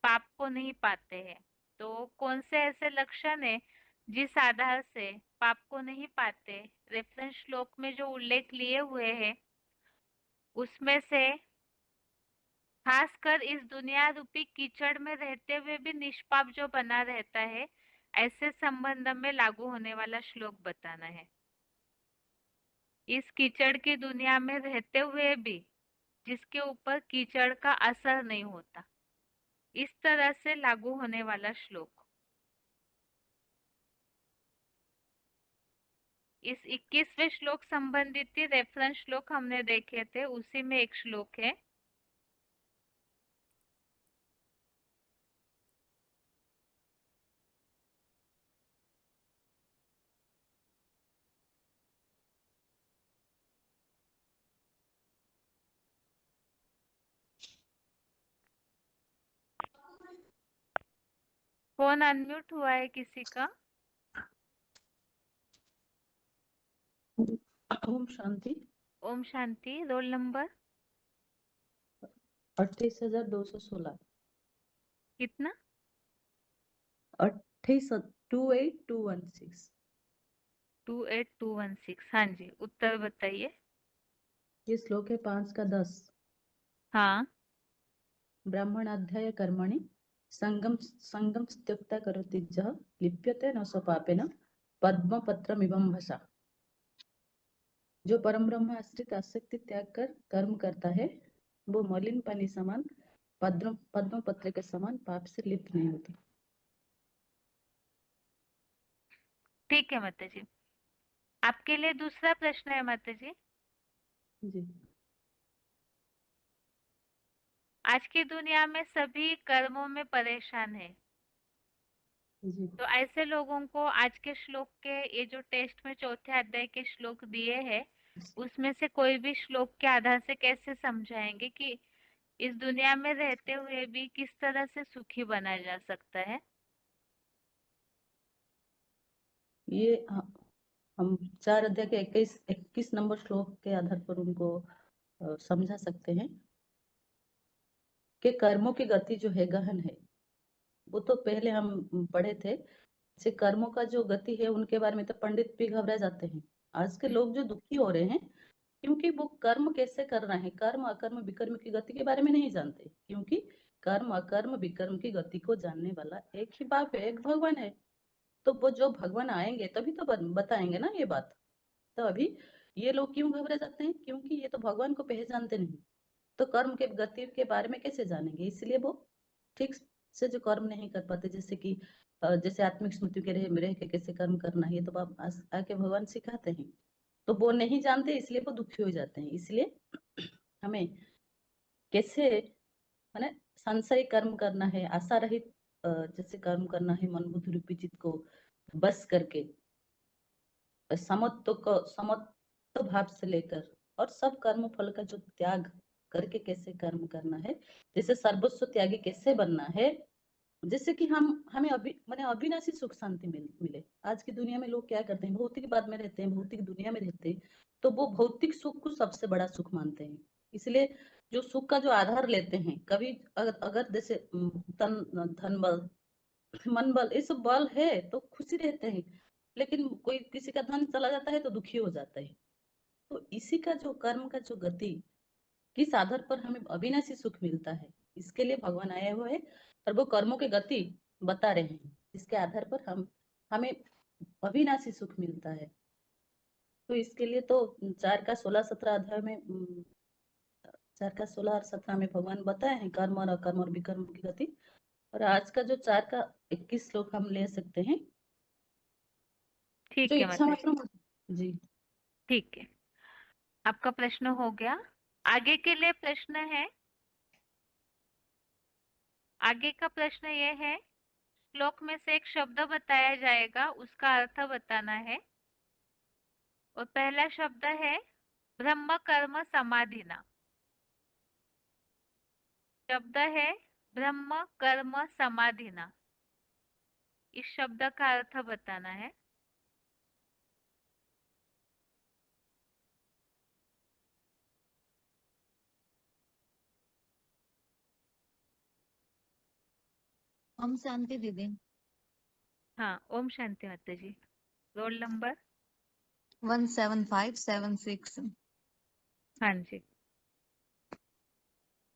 पाप को नहीं पाते हैं, तो कौन से ऐसे लक्षण है जिस आधार से पाप को नहीं पाते? रेफरेंस श्लोक में जो उल्लेख लिए हुए हैं उसमें से खासकर इस दुनिया रूपी कीचड़ में रहते हुए भी निष्पाप जो बना रहता है, ऐसे संबंध में लागू होने वाला श्लोक बताना है। इस कीचड़ की दुनिया में रहते हुए भी जिसके ऊपर कीचड़ का असर नहीं होता, इस तरह से लागू होने वाला श्लोक। इस 21वें श्लोक संबंधित रेफरेंस श्लोक हमने देखे थे, उसी में एक श्लोक है। फोन अनम्यूट हुआ है किसी का? ओम शांति। ओम शांति। Roll number 28,216। कितना? 28216। 28216। हाँ जी, उत्तर बताइए। ये श्लोक है 5 का 10। हाँ। ब्राह्मणाध्याय कर्मणि संगम संगम त्यक्ता करोति जः लिप्यते न स्वपापेन पद्मपत्रमिवं वसा। जो परम ब्रह्म आश्रित आसक्ति त्याग कर कर्म करता है, वो मलिन पानी समान पद्म पत्र के समान पाप से लिप्त नहीं होती। ठीक है माता जी। आपके लिए दूसरा प्रश्न है माता जी। जी। आज की दुनिया में सभी कर्मों में परेशान है, जी। तो ऐसे लोगों को आज के श्लोक के ये जो टेस्ट में चौथे अध्याय के श्लोक दिए हैं, उसमें से कोई भी श्लोक के आधार से कैसे समझाएंगे कि इस दुनिया में रहते हुए भी किस तरह से सुखी बना जा सकता है? ये हम 4 अध्याय के 21 नंबर श्लोक के आधार पर उनको समझा सकते हैं कि कर्मों की गति जो है गहन है। वो तो पहले हम पढ़े थे। जैसे कर्मों का जो गति है उनके बारे में तो पंडित भी घबरा जाते हैं। आज के लोग जो दुखी हो रहे हैं क्योंकि वो कर्म कैसे करना है, कर्म अकर्म विकर्म की गति के बारे में नहीं जानते, क्योंकि कर्म अकर्म विकर्म की गति को जानने वाला एक ही बाप है, एक भगवान है। तो वो जो भगवान आएंगे तभी तो बताएंगे ना ये बात। तो अभी ये लोग क्यों घबरा जाते हैं? क्योंकि ये तो भगवान को पहचानते नहीं, तो कर्म के गति के बारे में कैसे जानेंगे? इसलिए वो ठीक से जो कर्म नहीं कर पाते। जैसे कि जैसे आत्मिक स्मृति के रह के कैसे कर्म करना है, ये तो आप आके भगवान सिखाते हैं, तो वो नहीं जानते, इसलिए वो दुखी हो जाते हैं। इसलिए हमें कैसे माने संशय कर्म करना है, आशा रहित जैसे कर्म करना है, मन बुद्धि रूपी चित्त को बस करके समत्व भाव से लेकर और सब कर्म फल का जो त्याग करके कैसे कर्म करना है, जैसे सर्वस्व त्यागी कैसे बनना है, जैसे कि हमें माने अविनाशी सुख शांति मिले। आज की दुनिया में लोग क्या करते हैं, भौतिक बात में रहते हैं, भौतिक दुनिया में रहते हैं, तो वो भौतिक सुख को सबसे बड़ा सुख मानते हैं। इसलिए जो सुख का जो आधार लेते हैं, कभी अगर जैसे धन बल मन बल ये सब बल है तो खुशी रहते हैं, लेकिन कोई किसी का धन चला जाता है तो दुखी हो जाता है। तो इसी का जो कर्म का जो गति किस आधार पर हमें अविनाशी सुख मिलता है, इसके लिए भगवान आए हुए हैं और वो कर्मों की गति बता रहे हैं, इसके आधार पर हमें अविनाशी सुख मिलता है। तो इसके लिए तो 4 का 16 17 अध्याय में 4 का 16 और 17 में भगवान बताए हैं कर्म और अकर्म और विकर्म की गति। और आज का जो 4 का 21 श्लोक हम ले सकते हैं, ठीक जो है इच्छा माता जी। मात्र। जी ठीक है। आपका प्रश्न हो गया। आगे के लिए प्रश्न है, आगे का प्रश्न ये है, श्लोक में से एक शब्द बताया जाएगा, उसका अर्थ बताना है। और पहला शब्द है ब्रह्म कर्म समाधिना। शब्द है ब्रह्म कर्म समाधिना। इस शब्द का अर्थ बताना है। ओम शांति दीदी। हाँ, ओम शांति माता जी। Roll number 17576। हाँ जी।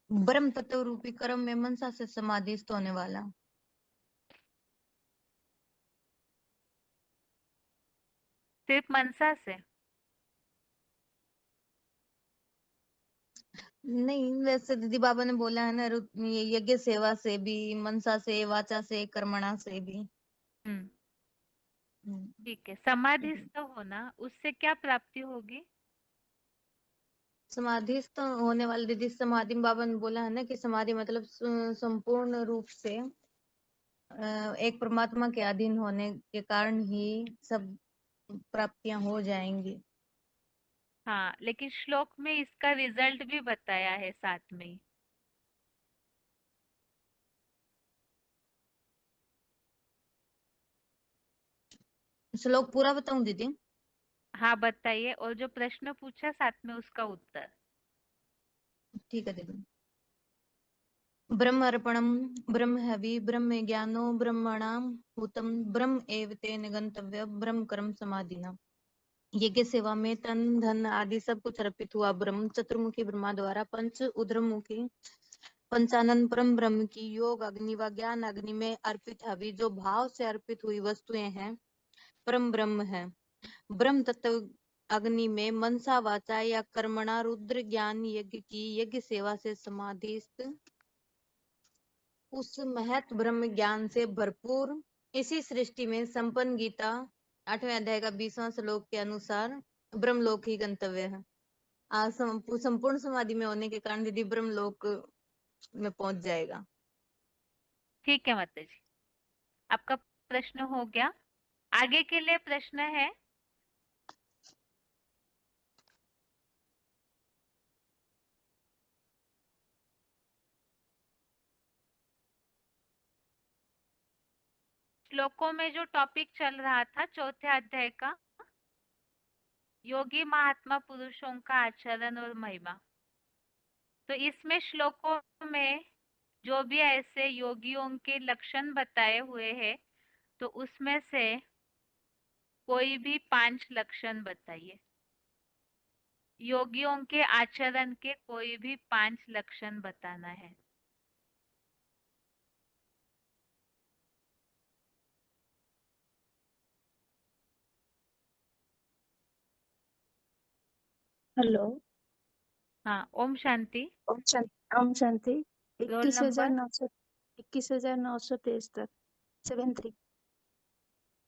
ब्रह्म तत्व रूपी कर्म में मनसा से समाधिस्थ होने वाला। सिर्फ मनसा से? नहीं, वैसे दीदी बाबा ने बोला है ना, ये यज्ञ सेवा से भी, मनसा से, वाचा से, कर्मणा से भी। ठीक है। समाधिस्थ होना, उससे क्या प्राप्ति होगी? समाधिस्थ होने वाले दीदी, समाधि में बाबा ने बोला है ना कि समाधि मतलब संपूर्ण रूप से एक परमात्मा के अधीन होने के कारण ही सब प्राप्तियां हो जाएंगी। हाँ, लेकिन श्लोक में इसका रिजल्ट भी बताया है साथ में ही। श्लोक पूरा बताऊं दीदी? हाँ बताइए, और जो प्रश्न पूछा साथ में उसका उत्तर। ठीक है दीदी। ब्रह्म अर्पणम ब्रह्म हवि ब्रह्म ज्ञानो ब्रह्मणाम भूतम ब्रह्म एव तेन गंतव्य ब्रह्म कर्म समाधिना। यज्ञ सेवा में तन धन आदि सब कुछ अर्पित हुआ ब्रह्म चतुर्मुखी ब्रह्मा द्वारा पंच उद्रमुखी पंचानन परम ब्रह्म की योग अग्नि व ज्ञान अग्नि में अर्पित हवि जो भाव से अर्पित हुई वस्तुएं हैं, परम ब्रह्म है। ब्रह्म तत्व अग्नि में मनसा वाचा या कर्मणा रुद्र ज्ञान यज्ञ की यज्ञ सेवा से समाधिस्थ उस महत ब्रह्म ज्ञान से भरपूर इसी सृष्टि में संपन्न गीता 8वें अध्याय का 20वां श्लोक के अनुसार ब्रह्मलोक ही गंतव्य है। संपूर्ण समाधि में होने के कारण दीदी ब्रह्मलोक में पहुंच जाएगा। ठीक है माता जी, आपका प्रश्न हो गया। आगे के लिए प्रश्न है, श्लोकों में जो टॉपिक चल रहा था चौथे अध्याय का, योगी महात्मा पुरुषों का आचरण और महिमा। तो इसमें श्लोकों में जो भी ऐसे योगियों के लक्षण बताए हुए हैं, तो उसमें से कोई भी 5 लक्षण बताइए। योगियों के आचरण के कोई भी 5 लक्षण बताना है। हेलो। हाँ, ओम शांति। ओम शांति। ओम शांति। Roll number 21,973 73।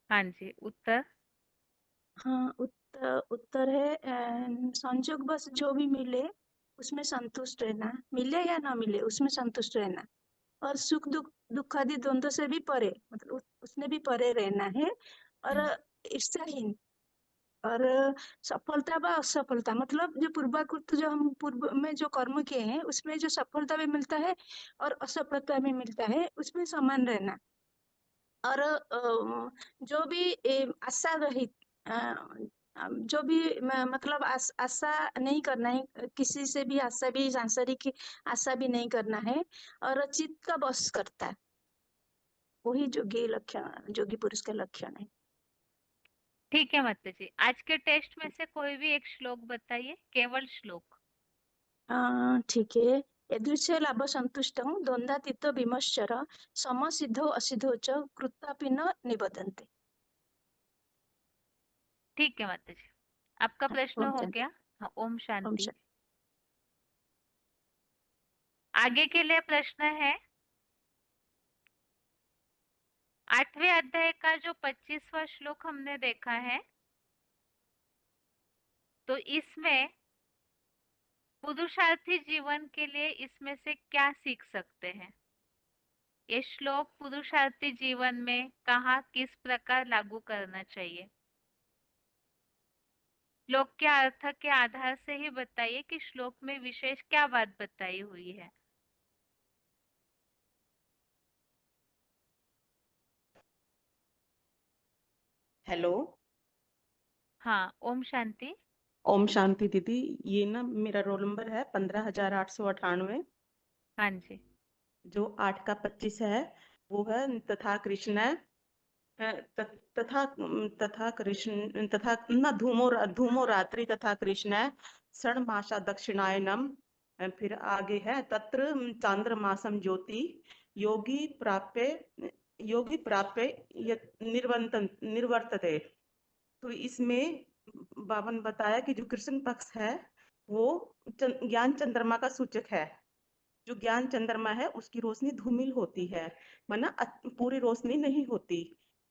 हाँ जी, उत्तर। हाँ, उत्तर है संजोग बस जो भी मिले उसमें संतुष्ट रहना, मिले या ना मिले उसमें संतुष्ट रहना, और सुख दुख आदि द्वंद्व से भी परे, मतलब उसमें भी परे रहना है, और ईर्ष्याहीन, और सफलता व असफलता मतलब जो पूर्वाकृत जो हम पूर्व में जो कर्म किए हैं उसमें जो सफलता भी मिलता है और असफलता भी मिलता है उसमें समान रहना, और जो भी आशा रहित जो भी मतलब आशा नहीं करना है, किसी से भी आशा भी सांसारिक आशा भी नहीं करना है, और चित्त का बस करता है, वही जोगी लक्षण, जोगी पुरुष का लक्षण है। ठीक है माता जी, आज के टेस्ट में से कोई भी एक श्लोक बताइए, केवल श्लोक। ठीक है। यदृच्छे लाभ संतुष्टं द्वंद्वातीत विमर्शर समसिद्धो असिद्धो च कृत्वापि न निबध्यन्ते। ठीक है माता जी, आपका प्रश्न ओम हो शांति। गया। हाँ, ओम ओम शांति। शांति। आगे के लिए प्रश्न है, 8वें अध्याय का जो 25वां श्लोक हमने देखा है, तो इसमें पुरुषार्थी जीवन के लिए इसमें से क्या सीख सकते हैं? ये श्लोक पुरुषार्थी जीवन में कहाँ किस प्रकार लागू करना चाहिए? श्लोक के अर्थ के आधार से ही बताइए कि श्लोक में विशेष क्या बात बताई हुई है। हेलो। हाँ, ओम शांति। ओम शांति दीदी। ये ना मेरा रोल नंबर है 15,898। हाँ जी। जो 8 का 25 है वो है तथा कृष्ण तथा तथा कृष्ण तथा न धूमो रात्रि तथा कृष्ण षण्मासा दक्षिणायनम। फिर आगे है तत्र चांद्रमासम ज्योति योगी प्राप्य निर्वर्तते। तो इसमें बाबा ने बताया कि जो कृष्ण पक्ष है वो ज्ञान चंद्रमा का सूचक है। जो ज्ञान चंद्रमा है उसकी रोशनी धूमिल होती है, माना पूरी रोशनी नहीं होती।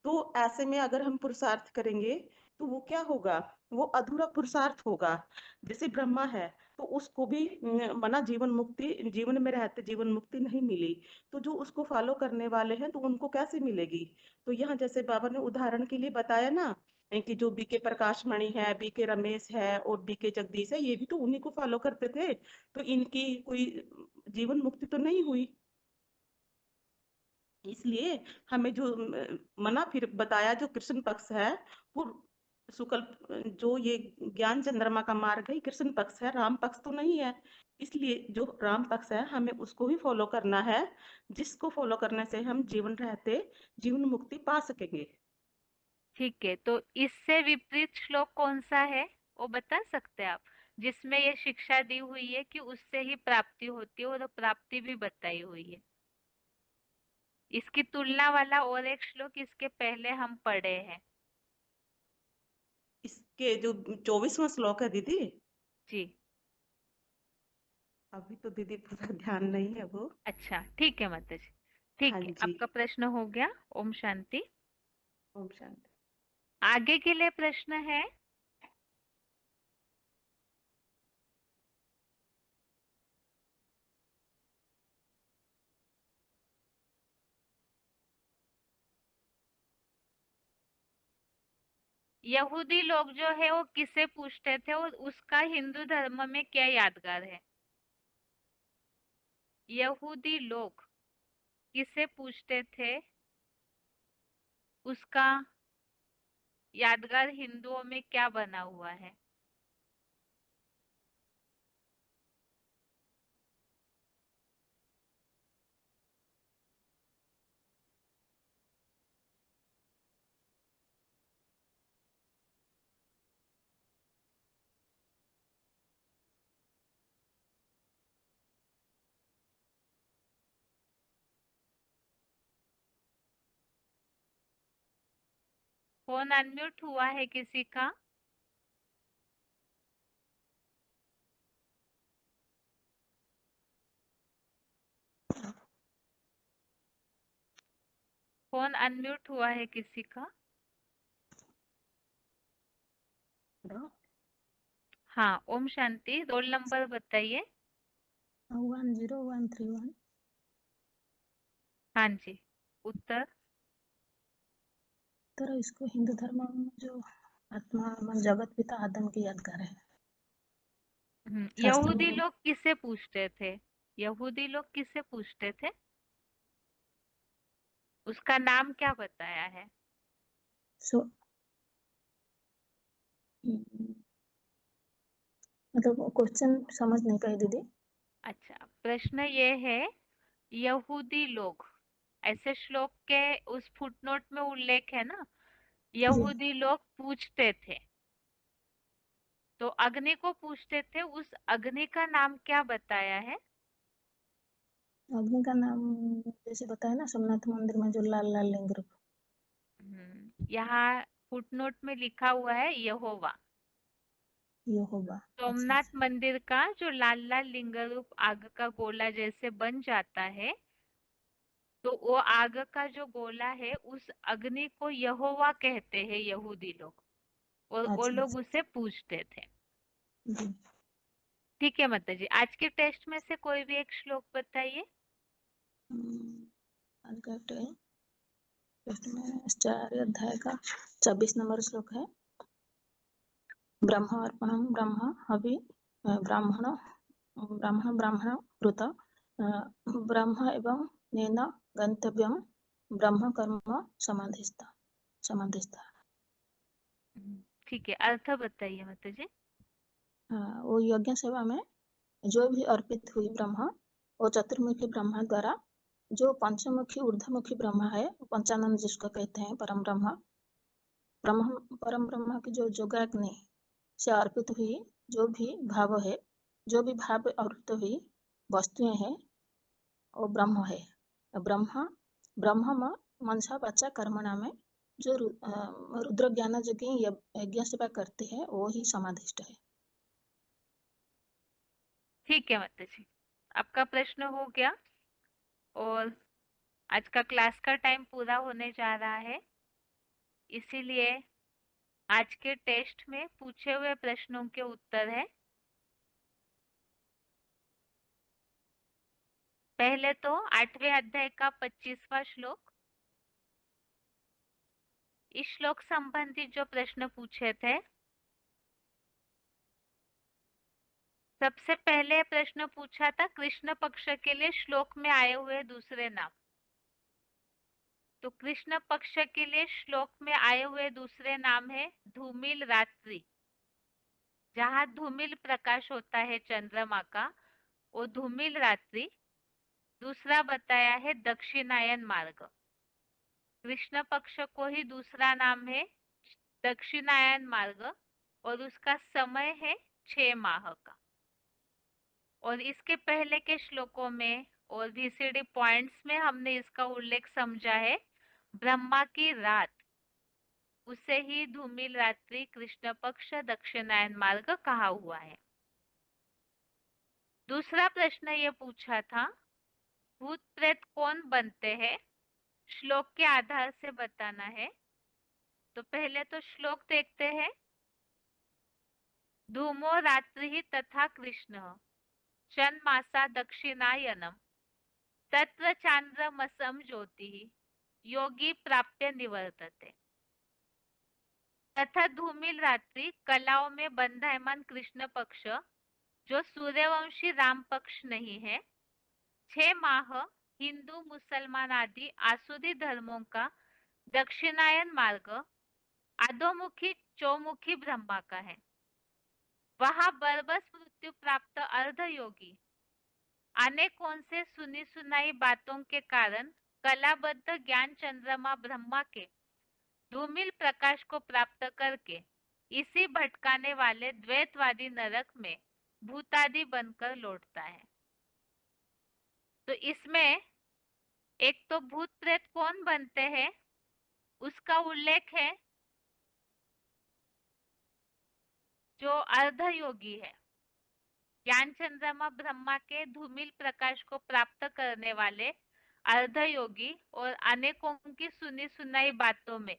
तो ऐसे में अगर हम पुरुषार्थ करेंगे तो वो क्या होगा, वो अधूरा पुरुषार्थ होगा। जैसे ब्रह्मा है तो उसको भी माना जीवन में रहते जीवन मुक्ति नहीं मिली, तो जो उसको फॉलो करने वाले हैं तो उनको कैसे मिलेगी। तो यहाँ जैसे बाबा ने उदाहरण के लिए बताया ना कि जो बीके प्रकाश मणि है, बीके रमेश है और बीके जगदीश है, ये भी तो उन्हीं को फॉलो करते थे, तो इनकी कोई जीवन मुक्ति तो नहीं हुई। इसलिए हमें जो मना फिर बताया जो कृष्ण पक्ष है वो शुक्ल, जो ये ज्ञान चंद्रमा का मार्ग है कृष्ण पक्ष है, राम पक्ष तो नहीं है। इसलिए जो राम पक्ष है हमें उसको ही फॉलो करना है, जिसको फॉलो करने से हम जीवन रहते जीवन मुक्ति पा सकेंगे। ठीक है, तो इससे विपरीत श्लोक कौन सा है वो बता सकते हैं आप, जिसमें ये शिक्षा दी हुई है कि उससे ही प्राप्ति होती है और प्राप्ति भी बताई हुई है। इसकी तुलना वाला और एक श्लोक इसके पहले हम पढ़े हैं। इसके जो 24वां श्लोक है दीदी। जी। अभी तो दीदी पूरा ध्यान नहीं है वो। अच्छा, ठीक है माता जी। ठीक हाँ है, जी। आपका प्रश्न हो गया। ओम शांति। ओम शांति। आगे के लिए प्रश्न है। यहूदी लोग जो है वो किसे पूछते थे और उसका हिंदू धर्म में क्या यादगार है? यहूदी लोग किसे पूछते थे, उसका यादगार हिंदुओं में क्या बना हुआ है? फोन अनम्यूट हुआ है किसी का? फोन अनम्यूट हुआ है किसी का? हाँ, ओम शांति। रोल नंबर बताइए। 10131। हाँ जी, उत्तर। तो इसको हिंदू धर्म में जो आत्मा मन जगत पिता आदम की यादगार है। शास्त्र यहूदी में लोग किसे पूछते थे? यहूदी लोग किसे पूछते थे? उसका नाम क्या बताया है? मतलब क्वेश्चन समझ नहीं पाई दीदी। अच्छा, प्रश्न ये है, यहूदी लोग, ऐसे श्लोक के उस फुटनोट में उल्लेख है ना, यहूदी लोग पूछते थे, तो अग्नि को पूछते थे, उस अग्नि का नाम क्या बताया है? अग्नि का नाम जैसे बताया ना सोमनाथ मंदिर में जो लाल लाल लिंग रूप। यहाँ फुटनोट में लिखा हुआ है यहोवा। यहोवा। सोमनाथ मंदिर का जो लाल लाल लिंग रूप आग का गोला जैसे बन जाता है, तो वो आग का जो गोला है उस अग्नि को यहोवा कहते हैं यहूदी लोग, और वो लोग उसे पूजते थे। ठीक है माता जी, आज के टेस्ट में से कोई भी एक श्लोक बताइए। आज का टेस्ट में 4 अध्याय का 26 नंबर श्लोक है। ब्रह्म अर्पणम ब्रह्म हवि ब्राह्मण ब्राह्मण ब्राह्मण कृत ब्रह्म एवं नेन गंतव्यम ब्रह्म कर्म समाधिस्था। ठीक है, अर्थ बताइए माता जी। वो यज्ञ सेवा में जो भी अर्पित हुई ब्रह्म, वो चतुर्मुखी ब्रह्मा द्वारा जो पंचमुखी ऊर्ध्वमुखी ब्रह्मा है, पंचानन जिसको कहते हैं परम ब्रह्म, परम ब्रह्म की जो योगाग्नि से अर्पित हुई जो भी भाव है, जो भी भाव अर्पित हुई वस्तुएं हैं, वो ब्रह्म है। ब्रह्म मनसा वाचा कर्मणा में जो रुद्र ज्ञान योगी यज्ञ सेवा करते हैं वो ही समाधिष्ट है। ठीक है माता जी, आपका प्रश्न हो गया और आज का क्लास का टाइम पूरा होने जा रहा है, इसीलिए आज के टेस्ट में पूछे हुए प्रश्नों के उत्तर है। पहले तो 8वें अध्याय का 25वां श्लोक। इस श्लोक संबंधी जो प्रश्न पूछे थे, सबसे पहले प्रश्न पूछा था कृष्ण पक्ष के लिए श्लोक में आए हुए दूसरे नाम। तो कृष्ण पक्ष के लिए श्लोक में आए हुए दूसरे नाम है धूमिल रात्रि। जहाँ धूमिल प्रकाश होता है चंद्रमा का, वो धूमिल रात्रि। दूसरा बताया है दक्षिणायन मार्ग। कृष्ण पक्ष को ही दूसरा नाम है दक्षिणायन मार्ग और उसका समय है 6 माह का। और इसके पहले के श्लोकों में और VCD पॉइंट्स में हमने इसका उल्लेख समझा है ब्रह्मा की रात, उसे ही धूमिल रात्रि कृष्ण पक्ष दक्षिणायन मार्ग कहा हुआ है। दूसरा प्रश्न ये पूछा था भूत प्रेत कौन बनते हैं, श्लोक के आधार से बताना है। तो पहले तो श्लोक देखते हैं। धूमो रात्रि तथा कृष्ण चन्मासा दक्षिणायनम तत्र चांद्रमसम ज्योति योगी प्राप्य निवर्तते। तथा धूमिल रात्रि कलाओं में बंधायमान कृष्ण पक्ष जो सूर्यवंशी राम पक्ष नहीं है। 6 माह हिंदू मुसलमान आदि आसुरी धर्मों का दक्षिणायन मार्ग अधोमुखी चौमुखी ब्रह्मा का है। वहां बरबस मृत्यु प्राप्त अर्ध योगी अनेकों से सुनी सुनाई बातों के कारण कलाबद्ध ज्ञान चंद्रमा ब्रह्मा के धूमिल प्रकाश को प्राप्त करके इसी भटकाने वाले द्वैतवादी नरक में भूतादि बनकर लौटता है। तो इसमें एक तो भूत प्रेत कौन बनते हैं उसका उल्लेख है, जो अर्ध योगी है। ज्ञान चंद्रमा ब्रह्मा के धूमिल प्रकाश को प्राप्त करने वाले अर्ध योगी और अनेकों की सुनी सुनाई बातों में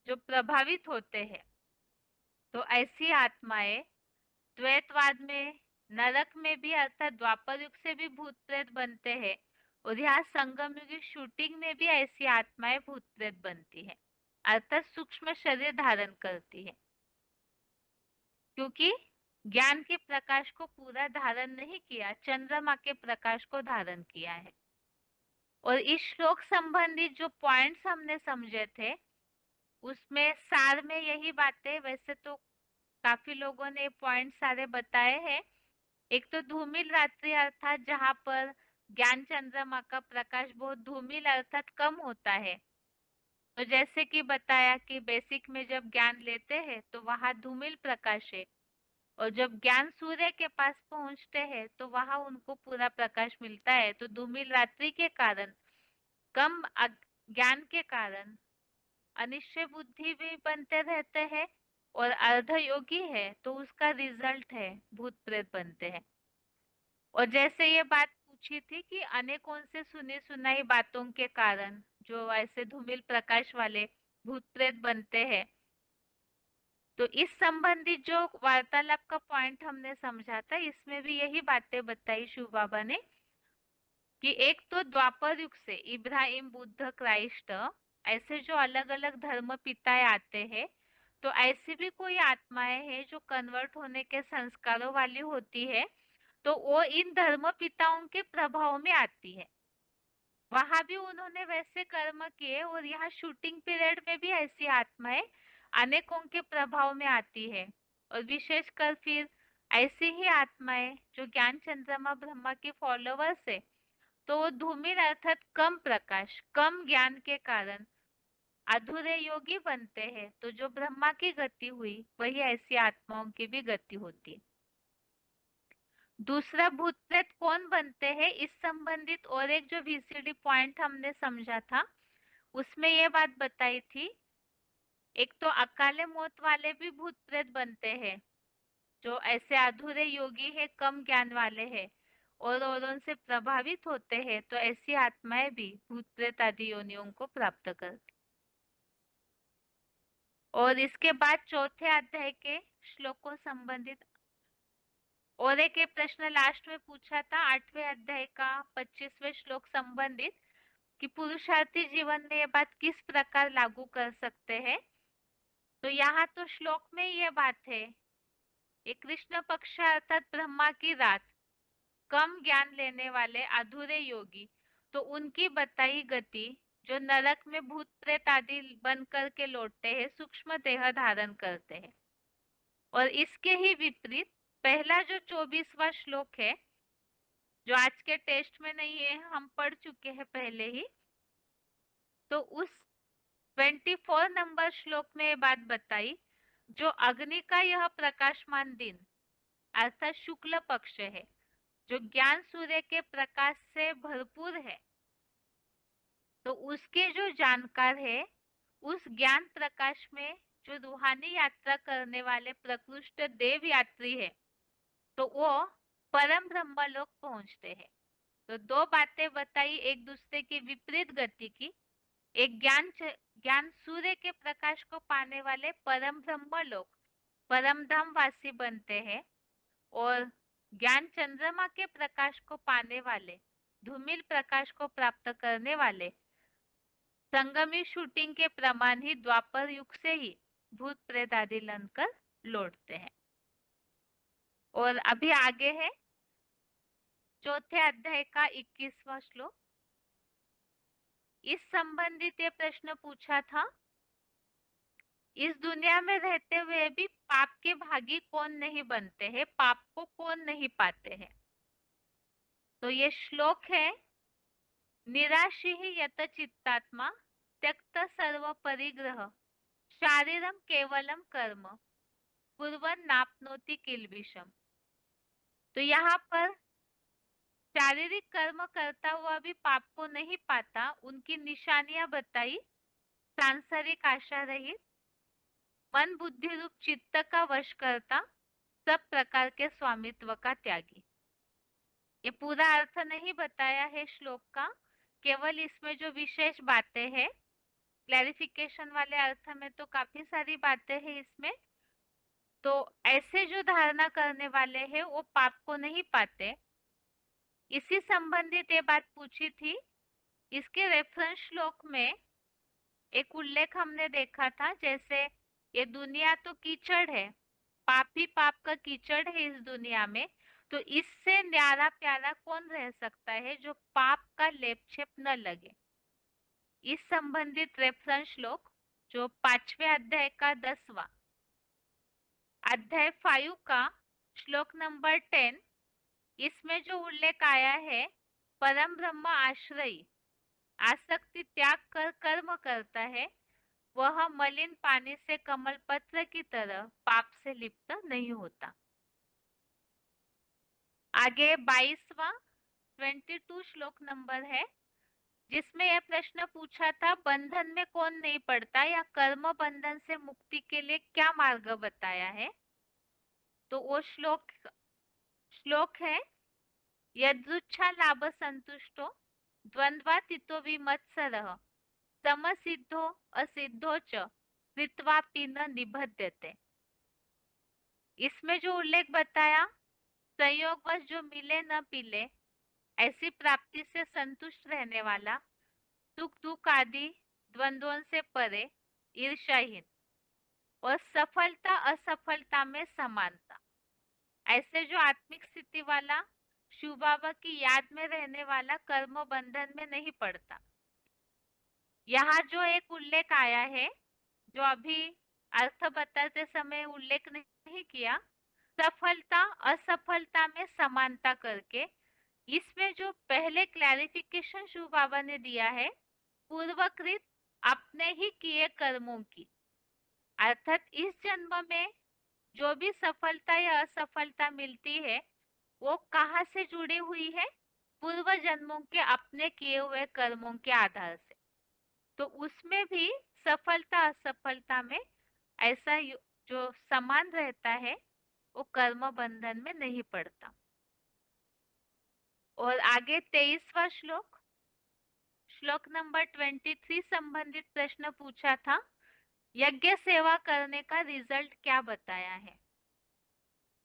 जो प्रभावित होते हैं, तो ऐसी आत्माएं द्वैतवाद में नरक में भी अर्थात द्वापर युग से भी भूत प्रेत बनते हैं और यहाँ संगम युग की शूटिंग में भी ऐसी आत्माएं भूत प्रेत बनती है, अर्थात सूक्ष्म शरीर धारण करती है, क्योंकि ज्ञान के प्रकाश को पूरा धारण नहीं किया, चंद्रमा के प्रकाश को धारण किया है। और इस श्लोक संबंधी जो पॉइंट्स हमने समझे थे उसमें सार में यही बातें, वैसे तो काफी लोगों ने पॉइंट सारे बताए हैं। एक तो धूमिल रात्रि अर्थात जहाँ पर ज्ञान चंद्रमा का प्रकाश बहुत धूमिल अर्थात कम होता है। तो जैसे कि बताया कि बेसिक में जब ज्ञान लेते हैं तो वहाँ धूमिल प्रकाश है और जब ज्ञान सूर्य के पास पहुंचते हैं तो वहां उनको पूरा प्रकाश मिलता है। तो धूमिल रात्रि के कारण कम ज्ञान के कारण अनिश्चय बुद्धि भी बनते रहते हैं और अर्ध योगी है तो उसका रिजल्ट है भूत प्रेत बनते हैं। और जैसे ये बात पूछी थी कि अनेकों से सुनी सुनाई बातों के कारण जो ऐसे धूमिल प्रकाश वाले भूत प्रेत बनते हैं, तो इस संबंधी जो वार्तालाप का पॉइंट हमने समझा था, इसमें भी यही बातें बताई शिव बाबा ने कि एक तो द्वापर युग से इब्राहिम, बुद्ध, क्राइस्ट, ऐसे जो अलग अलग धर्म पिताएं आते हैं, तो ऐसी भी कोई आत्माएं हैं जो कन्वर्ट होने के संस्कारों वाली होती है, तो वो इन धर्म पिताओं के प्रभाव में आती है। वहां भी उन्होंने वैसे कर्म किए और यहाँ शूटिंग पीरियड में भी ऐसी आत्माएं अनेकों के प्रभाव में आती है। और विशेषकर फिर ऐसी ही आत्माएं जो ज्ञान चंद्रमा ब्रह्मा के फॉलोवर्स है, तो वो धूमिल अर्थात कम प्रकाश, कम ज्ञान के कारण अधूरे योगी बनते हैं। तो जो ब्रह्मा की गति हुई, वही ऐसी आत्माओं की भी गति होती है। दूसरा, भूत प्रेत कौन बनते हैं, इस संबंधित और एक जो वीसीडी पॉइंट हमने समझा था, उसमें ये बात बताई थी, एक तो अकाले मौत वाले भी भूत प्रेत बनते हैं, जो ऐसे अधूरे योगी है, कम ज्ञान वाले हैं और औरों से प्रभावित होते हैं, तो ऐसी आत्माएं भी भूत प्रेत आदि योनियों को प्राप्त करती। और इसके बाद चौथे अध्याय के श्लोकों संबंधित और एक प्रश्न लास्ट में पूछा था, 8वें अध्याय का 25वें श्लोक संबंधित, कि पुरुषार्थी जीवन में ये बात किस प्रकार लागू कर सकते हैं। तो यहाँ तो श्लोक में ये बात है, ये कृष्ण पक्ष अर्थात ब्रह्मा की रात, कम ज्ञान लेने वाले अधूरे योगी, तो उनकी बताई गति जो नरक में भूत प्रेत आदि बन करके लौटते हैं, सूक्ष्म देह धारण करते हैं। और इसके ही विपरीत पहला जो 24वां श्लोक है, जो आज के टेस्ट में नहीं है, हम पढ़ चुके हैं पहले ही, तो उस 24 नंबर श्लोक में ये बात बताई, जो अग्नि का यह प्रकाशमान दिन अर्थात शुक्ल पक्ष है, जो ज्ञान सूर्य के प्रकाश से भरपूर है, तो उसके जो जानकार है, उस ज्ञान प्रकाश में जो रूहानी यात्रा करने वाले प्रकृष्ट देव यात्री है, तो वो परम ब्रह्मलोक पहुंचते हैं। तो दो बातें बताई एक दूसरे की विपरीत गति की, एक ज्ञान सूर्य के प्रकाश को पाने वाले परम ब्रह्मलोक, परम धाम वासी बनते हैं, और ज्ञान चंद्रमा के प्रकाश को पाने वाले, धूमिल प्रकाश को प्राप्त करने वाले संगमी शूटिंग के प्रमाण ही द्वापर युग से ही भूत प्रेत आदि लनकर लौटते हैं। और अभी आगे है चौथे अध्याय का 21वां श्लोक। इस संबंधित ये प्रश्न पूछा था, इस दुनिया में रहते हुए भी पाप के भागी कौन नहीं बनते हैं, पाप को कौन नहीं पाते हैं। तो ये श्लोक है, निराशी ही यत चित्तात्मा त्यक्त सर्व परिग्रह शारीरम केवलम कर्म कुर्वन् नाप्नोति किल्बिषम। तो यहाँ पर शारीरिक कर्म करता हुआ भी पाप को नहीं पाता, उनकी निशानियां बताई, सांसारिक आशा रहित, मन बुद्धि रूप चित्त का वश करता, सब प्रकार के स्वामित्व का त्यागी। ये पूरा अर्थ नहीं बताया है श्लोक का, केवल इसमें जो विशेष बातें हैं, क्लैरिफिकेशन वाले अर्थ में तो काफी सारी बातें हैं इसमें। तो ऐसे जो धारणा करने वाले हैं वो पाप को नहीं पाते। इसी संबंधित ये बात पूछी थी, इसके रेफरेंस श्लोक में एक उल्लेख हमने देखा था, जैसे ये दुनिया तो कीचड़ है, पाप ही पाप का कीचड़ है इस दुनिया में, तो इससे न्यारा प्यारा कौन रह सकता है जो पाप का लेप छेप न लगे। इस संबंधित रेफरेंस श्लोक जो 5वें अध्याय का 10वां अध्याय 5 का श्लोक नंबर 10, इसमें जो उल्लेख आया है, परम ब्रह्म आश्रयी आसक्ति त्याग कर कर्म करता है, वह मलिन पानी से कमल पत्र की तरह पाप से लिप्त नहीं होता। आगे 22वां 22 श्लोक नंबर है, जिसमें यह प्रश्न पूछा था, बंधन में कौन नहीं पड़ता या कर्म बंधन से मुक्ति के लिए क्या मार्ग बताया है। तो वो श्लोक है, यदृच्छा लाभ संतुष्टो द्वंद्वातीतो विमत्सरः समसिद्धो असिद्धो च कृत्वापि न निबध्यते। इसमें जो उल्लेख बताया, संयोगवश जो मिले न पिले ऐसी प्राप्ति से संतुष्ट रहने वाला, सुख दुख आदि द्वंद्वों से परे, ईर्ष्याहीन और सफलता असफलता में समानता, ऐसे जो आत्मिक स्थिति वाला, शिव बाबा की याद में रहने वाला कर्म बंधन में नहीं पड़ता। यहाँ जो एक उल्लेख आया है, जो अभी अर्थ बताते समय उल्लेख नहीं किया, सफलता असफलता में समानता करके, इसमें जो पहले क्लैरिफिकेशन शिव बाबा ने दिया है, पूर्वकृत अपने ही किए कर्मों की, अर्थात इस जन्म में जो भी सफलता या असफलता मिलती है वो कहाँ से जुड़ी हुई है? पूर्व जन्मों के अपने किए हुए कर्मों के आधार से। तो उसमें भी सफलता असफलता में ऐसा जो समान रहता है वो कर्म बंधन में नहीं पड़ता। और आगे 23वां श्लोक, श्लोक नंबर 23 संबंधित प्रश्न पूछा था, यज्ञ सेवा करने का रिजल्ट क्या बताया है?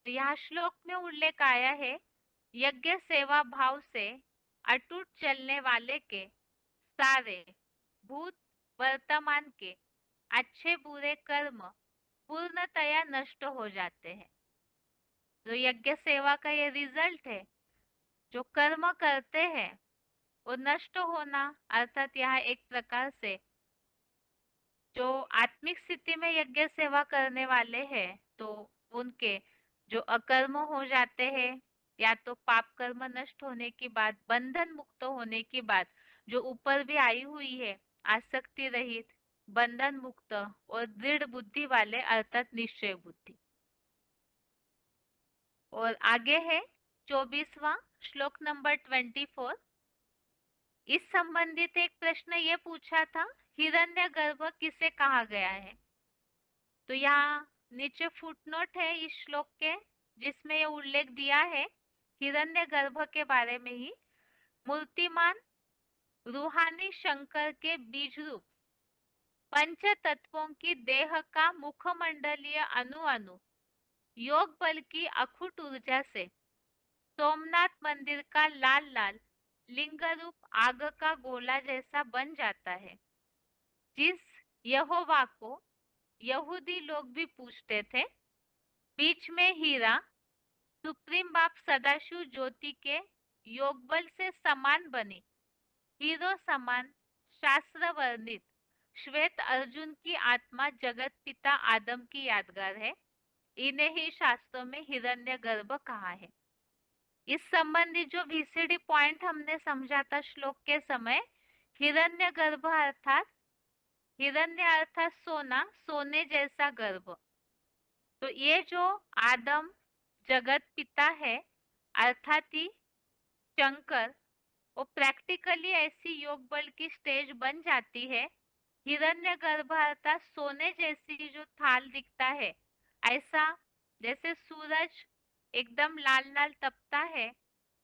तो यहाँ श्लोक में उल्लेख आया है, यज्ञ सेवा भाव से अटूट चलने वाले के सारे भूत वर्तमान के अच्छे बुरे कर्म पूर्णतया नष्ट हो जाते हैं। तो यज्ञ सेवा का ये रिजल्ट है, जो कर्म करते हैं वो नष्ट होना, अर्थात यहाँ एक प्रकार से जो आत्मिक स्थिति में यज्ञ सेवा करने वाले हैं तो उनके जो अकर्म हो जाते हैं, या तो पाप कर्म नष्ट होने के बाद, बंधन मुक्त होने के बाद, जो ऊपर भी आई हुई है आसक्ति रहित, बंधन मुक्त और दृढ़ बुद्धि वाले, अर्थात निश्चय बुद्धि। और आगे है 24वां श्लोक नंबर 24। इस संबंधित एक प्रश्न ये पूछा था, हिरण्यगर्भ किसे कहा गया है? तो यहाँ नीचे फुटनोट है इस श्लोक के, जिसमें ये उल्लेख दिया है हिरण्यगर्भ के बारे में ही। मूर्तिमान रूहानी शंकर के बीज रूप पंच तत्वों की देह का मुखमंडलीय अणु अणु योग बल की अखुट ऊर्जा से सोमनाथ मंदिर का लाल लाल लिंग रूप आग का गोला जैसा बन जाता है, जिस यहोवा को यहूदी लोग भी पूछते थे। बीच में हीरा सुप्रीम बाप सदाशिव ज्योति के योग बल से समान बनी, हीरो समान शास्त्र वर्णित श्वेत अर्जुन की आत्मा जगत पिता आदम की यादगार है। इन्हें ही शास्त्रों में हिरण्यगर्भ कहा है। इस संबंधी जो वीसीडी पॉइंट हमने समझा था श्लोक के समय, हिरण्यगर्भ अर्थात हिरण्य अर्थात सोना, सोने जैसा गर्भ। तो ये जो आदम जगत पिता है अर्थात ही शंकर, वो प्रैक्टिकली ऐसी योग बल की स्टेज बन जाती है। हिरण्यगर्भ अर्थात सोने जैसी जो थाल दिखता है, ऐसा जैसे सूरज एकदम लाल लाल तपता है,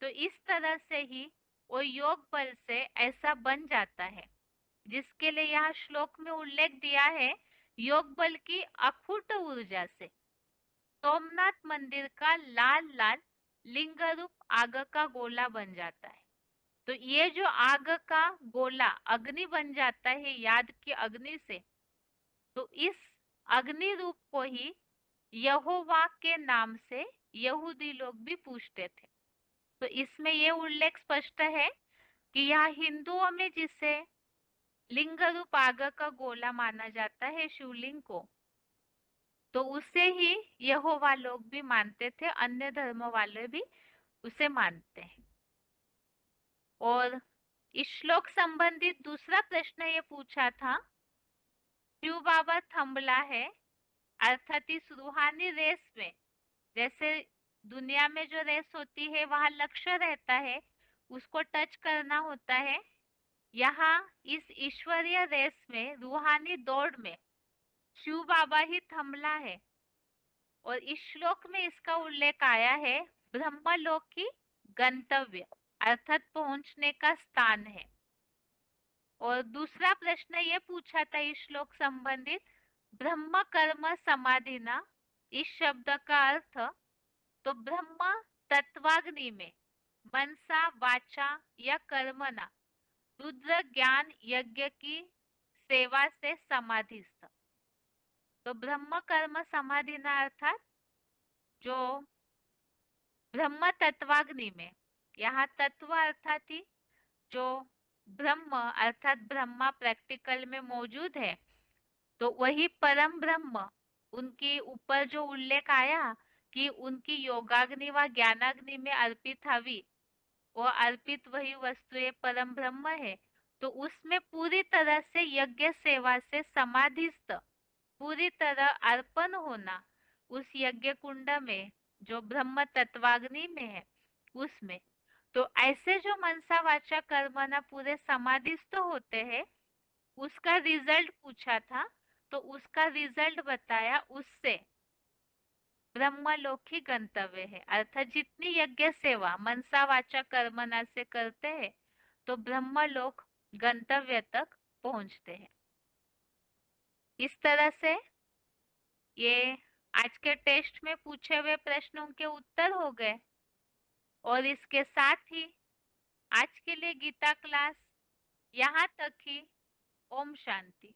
तो इस तरह से ही वो योग बल से ऐसा बन जाता है, जिसके लिए यहाँ श्लोक में उल्लेख दिया है, योग बल की अखुट ऊर्जा से सोमनाथ मंदिर का लाल लाल लिंग रूप आग का गोला बन जाता है। तो ये जो आग का गोला अग्नि बन जाता है याद की अग्नि से, तो इस अग्नि रूप को ही यहोवा के नाम से यहूदी लोग भी पूछते थे। तो इसमें ये उल्लेख स्पष्ट है कि यहाँ हिंदुओं में जिसे लिंग रूप आग का गोला माना जाता है शिवलिंग को, तो उसे ही यहोवा लोग भी मानते थे, अन्य धर्म वाले भी उसे मानते हैं। और इस श्लोक संबंधित दूसरा प्रश्न ये पूछा था, शिव बाबा थंबला है, अर्थात इस रूहानी रेस में, जैसे दुनिया में जो रेस होती है वहां लक्ष्य रहता है, उसको टच करना होता है, यहाँ इस ईश्वरीय रेस में, रूहानी दौड़ में शिव बाबा ही थंबला है। और इस श्लोक में इसका उल्लेख आया है, ब्रह्मलोक की गंतव्य अर्थात पहुंचने का स्थान है। और दूसरा प्रश्न ये पूछा था इस श्लोक संबंधित, ब्रह्म कर्म समाधिना इस शब्द का अर्थ तो ब्रह्म तत्वाग्नि में मनसा वाचा या कर्मणा रुद्र ज्ञान यज्ञ की सेवा से समाधिस्थ। तो ब्रह्म कर्म समाधिना अर्थात जो ब्रह्म तत्वाग्नि में, यहाँ तत्व अर्थात ही जो ब्रह्म अर्थात ब्रह्मा प्रैक्टिकल में मौजूद है, तो वही परम ब्रह्म उनके ऊपर जो उल्लेख आया कि उनकी योगाग्नि व ज्ञानाग्नि में अर्पित हवि, वो अर्पित वही वस्तु परम ब्रह्म है। तो उसमें पूरी तरह से यज्ञ सेवा से समाधिस्थ, पूरी तरह अर्पण होना उस यज्ञ कुंड में जो ब्रह्म तत्वाग्नि में है उसमें। तो ऐसे जो मनसा वाचा कर्मणा पूरे समाधिस्थ होते हैं, उसका रिजल्ट पूछा था, तो उसका रिजल्ट बताया, उससे ब्रह्मलोक ही गंतव्य है। अर्थात जितनी यज्ञ सेवा मनसा वाचा कर्मणा से करते हैं तो ब्रह्मलोक गंतव्य तक पहुंचते हैं। इस तरह से ये आज के टेस्ट में पूछे हुए प्रश्नों के उत्तर हो गए। और इसके साथ ही आज के लिए गीता क्लास यहाँ तक ही। ओम शांति।